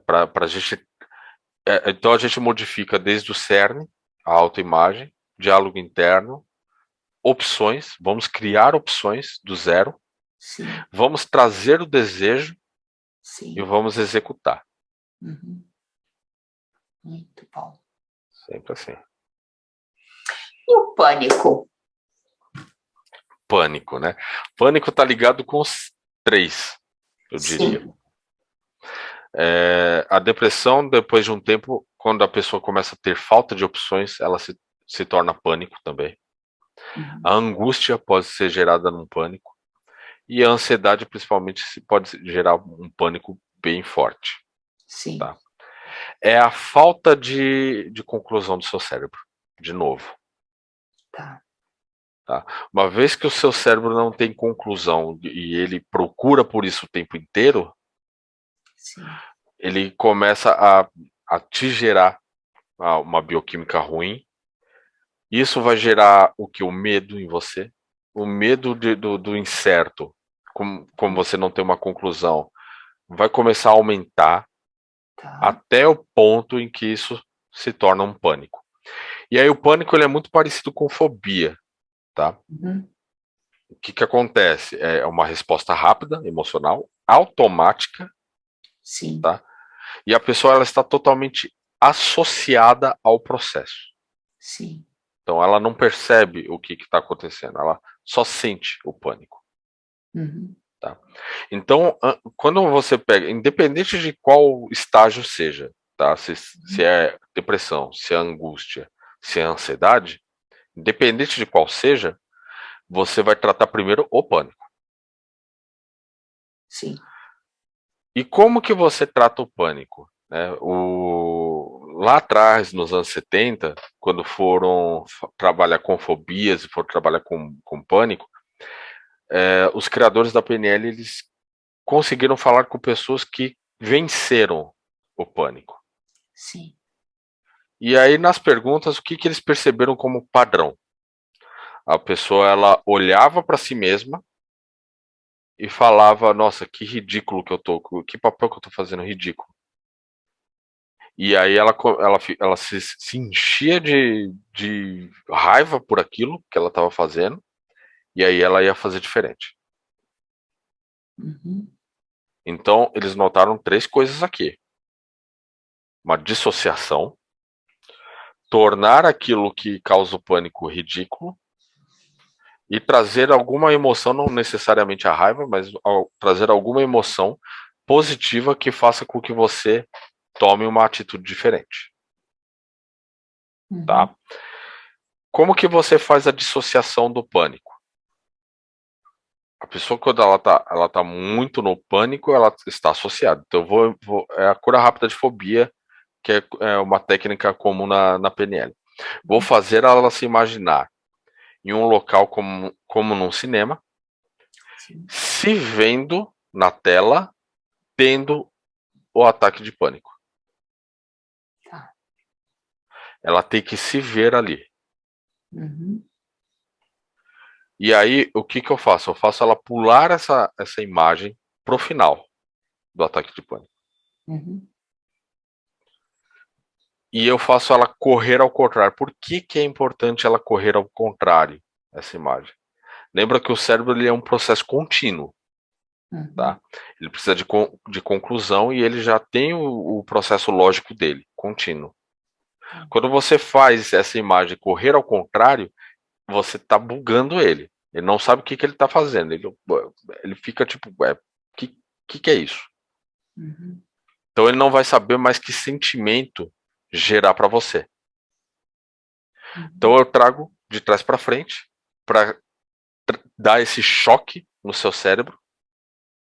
Para a gente. Então a gente modifica desde o cerne, a autoimagem, diálogo interno, opções, vamos criar opções do zero, Sim, Vamos trazer o desejo e sim. vamos executar. Uhum. Muito bom. Sempre assim. E o pânico? Pânico, né? Pânico tá ligado com os três, eu diria. Sim. A depressão, depois de um tempo, quando a pessoa começa a ter falta de opções, ela se torna pânico também. A Uhum. angústia pode ser gerada num pânico. E a ansiedade, principalmente, pode gerar um pânico bem forte. Sim. Tá? É a falta de conclusão do seu cérebro, de novo. Tá. Tá? Uma vez que o seu cérebro não tem conclusão e ele procura por isso o tempo inteiro, Sim. ele começa a te gerar uma bioquímica ruim. Isso vai gerar o que? O medo em você. O medo do incerto. Como você não tem uma conclusão, vai começar a aumentar Tá. até o ponto em que isso se torna um pânico. E aí o pânico ele é muito parecido com fobia, tá? Uhum. O que que acontece? É uma resposta rápida, emocional, automática, Sim. tá? E a pessoa ela está totalmente associada ao processo. Sim. Então ela não percebe o que está acontecendo, ela só sente o pânico. Uhum. Tá? Então, quando você pega, independente de qual estágio seja, tá? Se é depressão, se é angústia, se é ansiedade, independente de qual seja, você vai tratar primeiro o pânico. Sim. E como que você trata o pânico? Né? Lá atrás, nos anos 70, quando foram trabalhar com fobias e foram trabalhar com pânico, os criadores da PNL eles conseguiram falar com pessoas que venceram o pânico. Sim. E aí, nas perguntas, o que, que eles perceberam como padrão? A pessoa ela olhava para si mesma e falava: Nossa, que ridículo que eu tô, que papel que eu tô fazendo ridículo. E aí ela se enchia de raiva por aquilo que ela estava fazendo, e aí ela ia fazer diferente. Uhum. Então, eles notaram três coisas aqui: uma dissociação, tornar aquilo que causa o pânico ridículo e trazer alguma emoção, não necessariamente a raiva, mas trazer alguma emoção positiva que faça com que você tome uma atitude diferente, Uhum. tá? Como que você faz a dissociação do pânico? A pessoa, quando ela tá muito no pânico, ela está associada. Então, é a cura rápida de fobia, que é uma técnica comum na PNL. Vou fazer ela se imaginar em um local como num cinema, Sim. se vendo na tela, tendo o ataque de pânico. Tá. Ela tem que se ver ali. Uhum. E aí, o que que eu faço? Eu faço ela pular essa imagem pro final do ataque de pânico. Uhum. E eu faço ela correr ao contrário. Por que que é importante ela correr ao contrário, essa imagem? Lembra que o cérebro ele é um processo contínuo, Uhum. tá? Ele precisa de conclusão e ele já tem o processo lógico dele, contínuo. Tá. Quando você faz essa imagem correr ao contrário, você está bugando ele. Ele não sabe o que, que ele está fazendo. Ele fica tipo, que é isso? Uhum. Então ele não vai saber mais que sentimento gerar para você. Uhum. Então eu trago de trás para frente para dar esse choque no seu cérebro,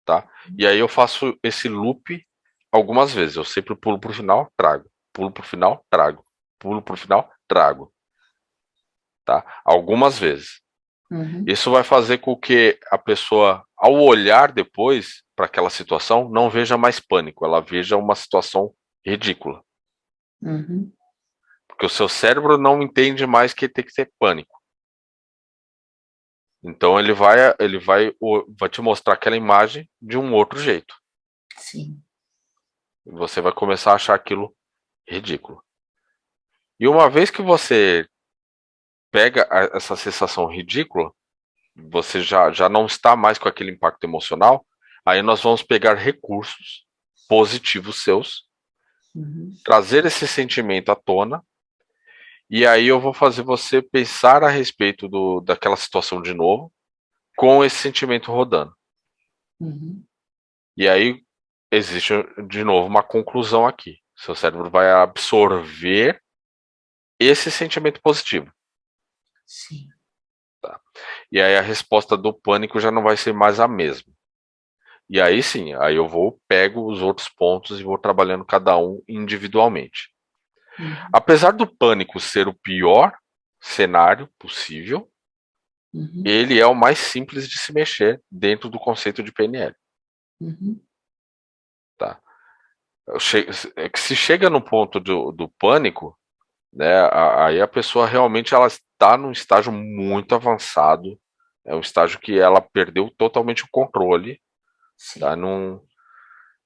tá? E aí eu faço esse loop algumas vezes. Eu sempre pulo pro final, trago. Pulo pro final, trago. Pulo pro final, trago, tá? Algumas vezes. Uhum. Isso vai fazer com que a pessoa, ao olhar depois para aquela situação, não veja mais pânico, ela veja uma situação ridícula. Uhum. Porque o seu cérebro não entende mais que tem que ter pânico. Então vai te mostrar aquela imagem de um outro jeito. Sim. E você vai começar a achar aquilo ridículo. E uma vez que você pega essa sensação ridícula, você já não está mais com aquele impacto emocional, aí nós vamos pegar recursos positivos seus, Uhum. trazer esse sentimento à tona, e aí eu vou fazer você pensar a respeito daquela situação de novo, com esse sentimento rodando. Uhum. E aí existe de novo uma conclusão aqui. Seu cérebro vai absorver esse sentimento positivo. Sim. Tá? E aí a resposta do pânico já não vai ser mais a mesma. E aí sim, aí eu pego os outros pontos e vou trabalhando cada um individualmente. Uhum. Apesar do pânico ser o pior cenário possível, Uhum. ele é o mais simples de se mexer dentro do conceito de PNL. Uhum. Tá? Se chega no ponto do pânico, né, aí a pessoa realmente ela está num estágio muito avançado, é um estágio que ela perdeu totalmente o controle, tá? Sim.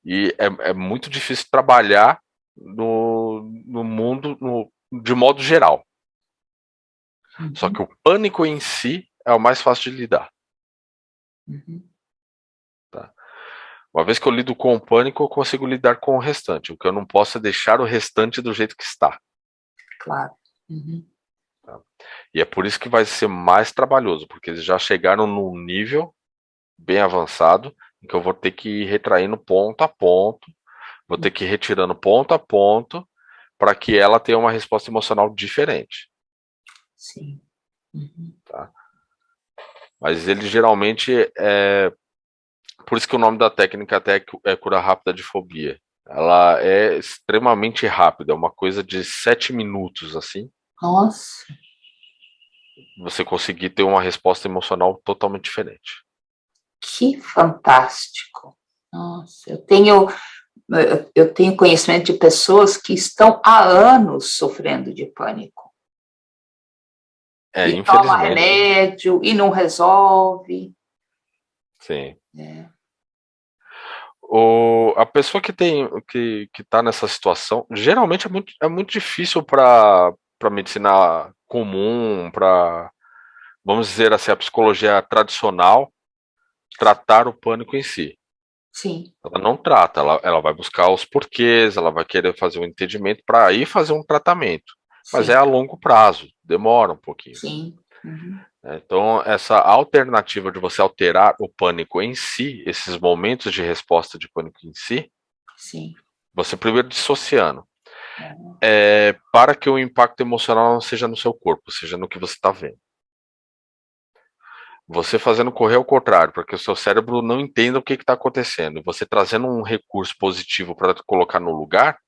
E é muito difícil trabalhar no mundo de modo geral. Só que Uhum. o pânico em si é o mais fácil de lidar. Uhum. Tá? Uma vez que eu lido com o pânico, eu consigo lidar com o restante. O que eu não posso é deixar o restante do jeito que está. Claro. Uhum. Tá? E é por isso que vai ser mais trabalhoso, porque eles já chegaram num nível bem avançado em que eu vou ter que ir retraindo ponto a ponto, vou ter que ir retirando ponto a ponto para que ela tenha uma resposta emocional diferente. Sim. Uhum. Tá? Mas ele geralmente por isso que o nome da técnica até é cura rápida de fobia. Ela é extremamente rápida, é uma coisa de 7 minutos, assim, Nossa, você conseguir ter uma resposta emocional totalmente diferente. que fantástico. Nossa, eu tenho conhecimento de pessoas que estão há anos sofrendo de pânico. E toma Infelizmente, remédio e não resolve. sim. Né? A pessoa que tá nessa situação, geralmente é muito difícil para medicina comum, para, vamos dizer assim, a psicologia tradicional, tratar o pânico em si. Sim, Ela não trata, ela vai buscar os porquês, ela vai querer fazer um entendimento para aí fazer um tratamento. Mas é sim, a longo prazo, demora um pouquinho. sim. Uhum. Né? Então, essa alternativa de você alterar o pânico em si, esses momentos de resposta de pânico em si, Sim. você primeiro dissociando, Uhum. para que o impacto emocional não seja no seu corpo, seja no que você está vendo. Você fazendo correr ao contrário, para que o seu cérebro não entenda o que está acontecendo. E você trazendo um recurso positivo para colocar no lugar,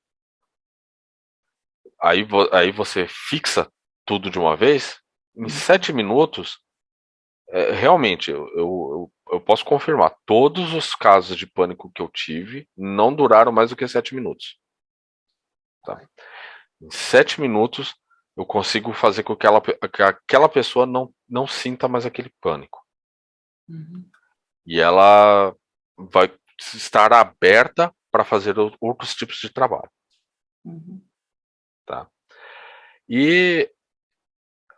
aí você fixa tudo de uma vez, em Uhum. 7 minutos, realmente, eu posso confirmar, todos os casos de pânico que eu tive não duraram mais do que 7 minutos. Tá? Em 7 minutos, eu consigo fazer com que aquela pessoa não sinta mais aquele pânico. Uhum. E ela vai estar aberta para fazer outros tipos de trabalho. Uhum. Tá? E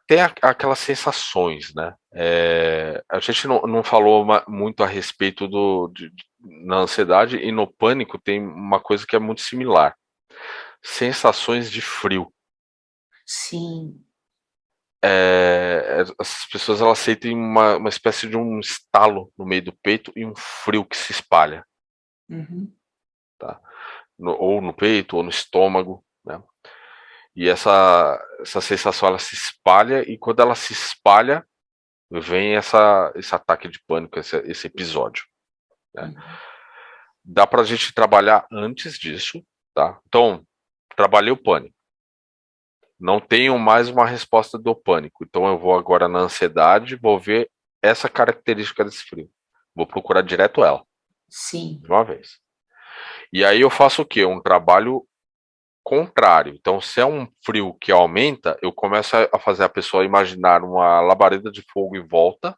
tem aquelas sensações, né? A gente não falou muito a respeito na ansiedade e no pânico tem uma coisa que é muito similar: sensações de frio. Sim. As pessoas elas sentem uma espécie de um estalo no meio do peito e um frio que se espalha, Uhum. tá? Ou no peito ou no estômago, né? E essa sensação ela se espalha e quando ela se espalha vem esse ataque de pânico, esse episódio. Né? Uhum. Dá para a gente trabalhar antes disso, tá? Então, trabalhei o pânico. Não tenho mais uma resposta do pânico. Então, eu vou agora na ansiedade, vou ver essa característica desse frio. Vou procurar direto ela, Sim. de uma vez. E aí eu faço o quê? Um trabalho contrário. Então, se é um frio que aumenta, eu começo a fazer a pessoa imaginar uma labareda de fogo em volta,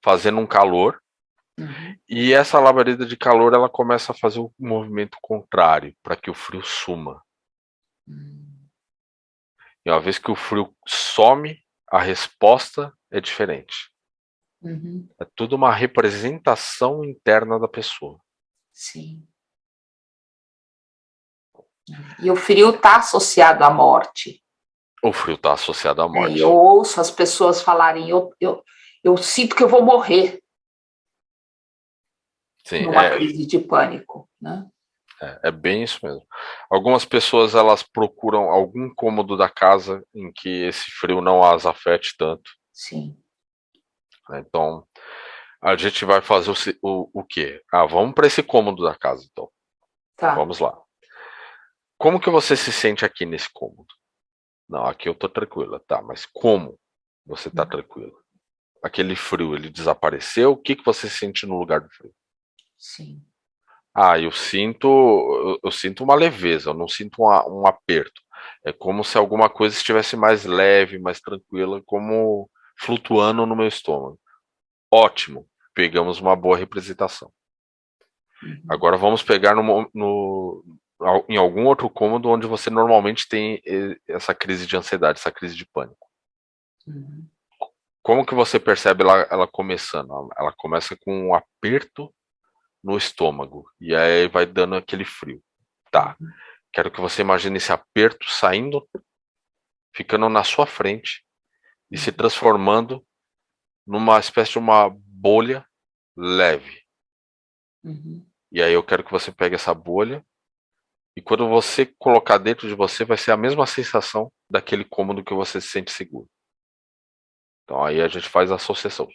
fazendo um calor. Uhum. E essa labareda de calor ela começa a fazer o movimento contrário para que o frio suma. Uhum. E uma vez que o frio some, a resposta é diferente. Uhum. É tudo uma representação interna da pessoa. Sim. E o frio está associado à morte. O frio está associado à E eu morte. ouço as pessoas falarem, eu sinto que eu vou morrer Sim, numa crise de pânico, né? é bem isso mesmo. Algumas pessoas elas procuram algum cômodo da casa em que esse frio não as afete tanto, Sim. né? Então, a gente vai fazer o quê? Ah, vamos para esse cômodo da casa, então. Tá. Vamos lá. Como que você se sente aqui nesse cômodo? Não, aqui eu tô tranquila, tá, mas como você tá tranquila? Aquele frio, ele desapareceu? O que que você sente no lugar do frio? Sim. Ah, eu sinto uma leveza, eu não sinto um aperto. É como se alguma coisa estivesse mais leve, mais tranquila, como flutuando no meu estômago. Ótimo, pegamos uma boa representação. Uhum. Agora vamos pegar em algum outro cômodo onde você normalmente tem essa crise de ansiedade, essa crise de pânico. Uhum. Como que você percebe ela começando? Ela começa com um aperto no estômago e aí vai dando aquele frio. Tá. Uhum. Quero que você imagine esse aperto saindo, ficando na sua frente e se transformando numa espécie de uma bolha leve. Uhum. E aí eu quero que você pegue essa bolha e quando você colocar dentro de você vai ser a mesma sensação daquele cômodo que você se sente seguro. Então aí a gente faz a associação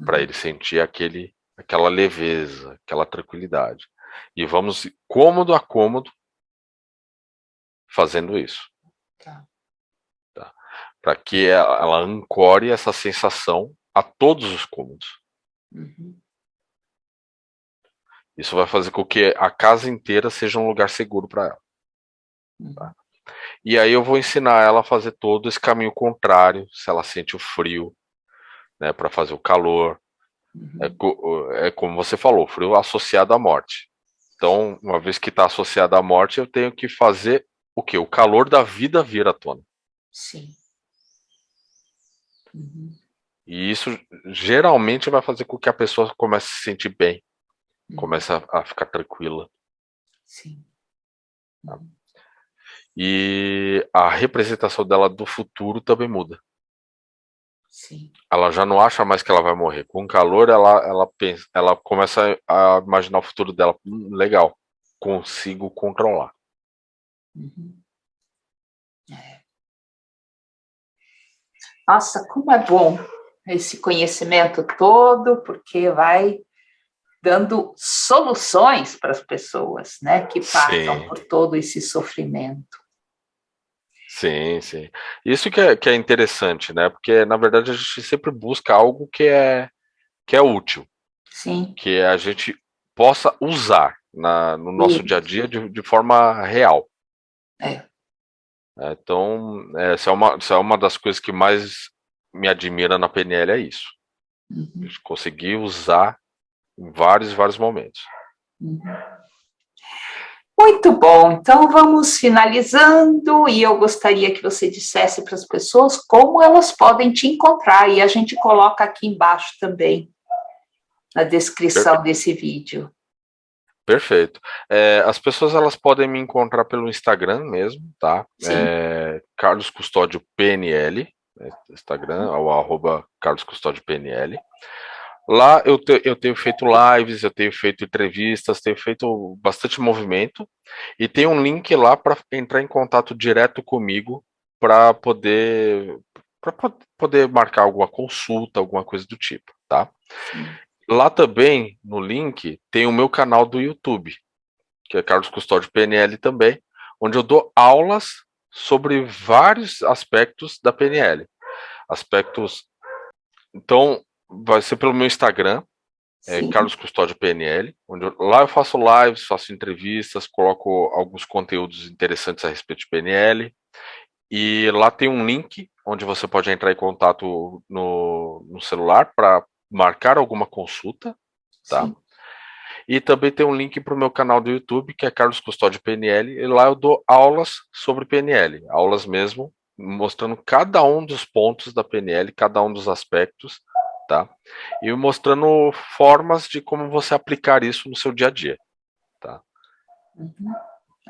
para Uhum. ele sentir aquela leveza, aquela tranquilidade. E vamos cômodo a cômodo fazendo isso, Tá. tá? Para que ela ancore essa sensação a todos os cômodos. Uhum. Isso vai fazer com que a casa inteira seja um lugar seguro para ela. Uhum. Tá? E aí eu vou ensinar ela a fazer todo esse caminho contrário, se ela sente o frio, né, para fazer o calor. Uhum. É como você falou, frio associado à morte. Então, uma vez que está associado à morte, eu tenho que fazer o quê? O calor da vida vir à tona. Sim. Uhum. E isso geralmente vai fazer com que a pessoa comece a se sentir bem, Uhum. comece a ficar tranquila. Sim. Tá? Uhum. E a representação dela do futuro também muda. Sim. Ela já não acha mais que ela vai morrer. Com o calor, ela pensa, ela começa a imaginar o futuro dela. Legal, consigo controlar. Uhum. É. Nossa, como é bom esse conhecimento todo, porque vai dando soluções para as pessoas, né, que passam Sim, por todo esse sofrimento. sim, sim. Isso que é interessante, né? Porque na verdade a gente sempre busca algo que é útil, Sim, que a gente possa usar no nosso dia a isso. dia de forma real. É. Né? Então, essa é uma das coisas que mais me admira na PNL, é isso. A Uhum. gente conseguir usar em vários, vários momentos. Uhum. Muito bom, então vamos finalizando e eu gostaria que você dissesse para as pessoas como elas podem te encontrar e a gente coloca aqui embaixo também na Per- descrição desse vídeo. Perfeito. As pessoas elas podem me encontrar pelo Instagram mesmo, tá? Sim. Carlos Custódio PNL, né? Instagram, o arroba Carlos Custódio PNL. Lá eu tenho feito lives, eu tenho feito entrevistas, tenho feito bastante movimento e tem um link lá para entrar em contato direto comigo para poder marcar alguma consulta, alguma coisa do tipo, tá? Sim. Lá também no link tem o meu canal do YouTube, que é Carlos Custódio PNL também, onde eu dou aulas sobre vários aspectos da PNL. Aspectos. Então, vai ser pelo meu Instagram, Sim. Carlos Custódio PNL, lá eu faço lives, faço entrevistas, coloco alguns conteúdos interessantes a respeito de PNL. E lá tem um link onde você pode entrar em contato no celular para marcar alguma consulta, tá? Sim. E também tem um link para o meu canal do YouTube, que é Carlos Custódio PNL, e lá eu dou aulas sobre PNL, aulas mesmo mostrando cada um dos pontos da PNL, cada um dos aspectos, tá? E mostrando formas de como você aplicar isso no seu dia a dia, tá? Uhum.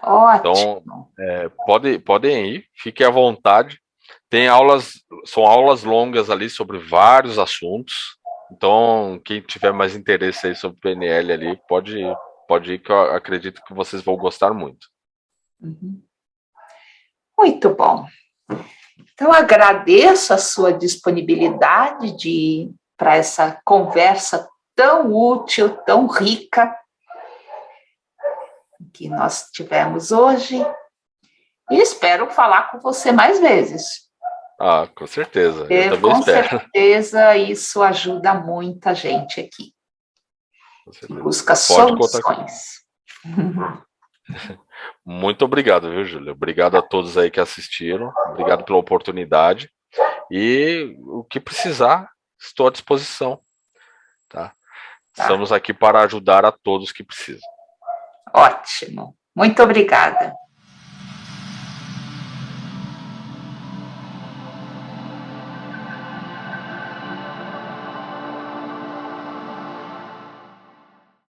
Ótimo. Então, podem ir, fiquem à vontade. Tem aulas, são aulas longas ali sobre vários assuntos. Então, quem tiver mais interesse aí sobre PNL ali, pode ir, que eu acredito que vocês vão gostar muito. Uhum. Muito bom. Então, agradeço a sua disponibilidade para essa conversa tão útil, tão rica que nós tivemos hoje. E espero falar com você mais vezes. Ah, com certeza. Eu também Com espero. certeza isso ajuda muita gente aqui, que busca Pode contar. soluções. Muito obrigado, viu, Júlia? Obrigado a todos aí que assistiram. Obrigado pela oportunidade. E o que precisar, estou à disposição. Tá? Estamos aqui para ajudar a todos que precisam. Ótimo. Muito obrigada.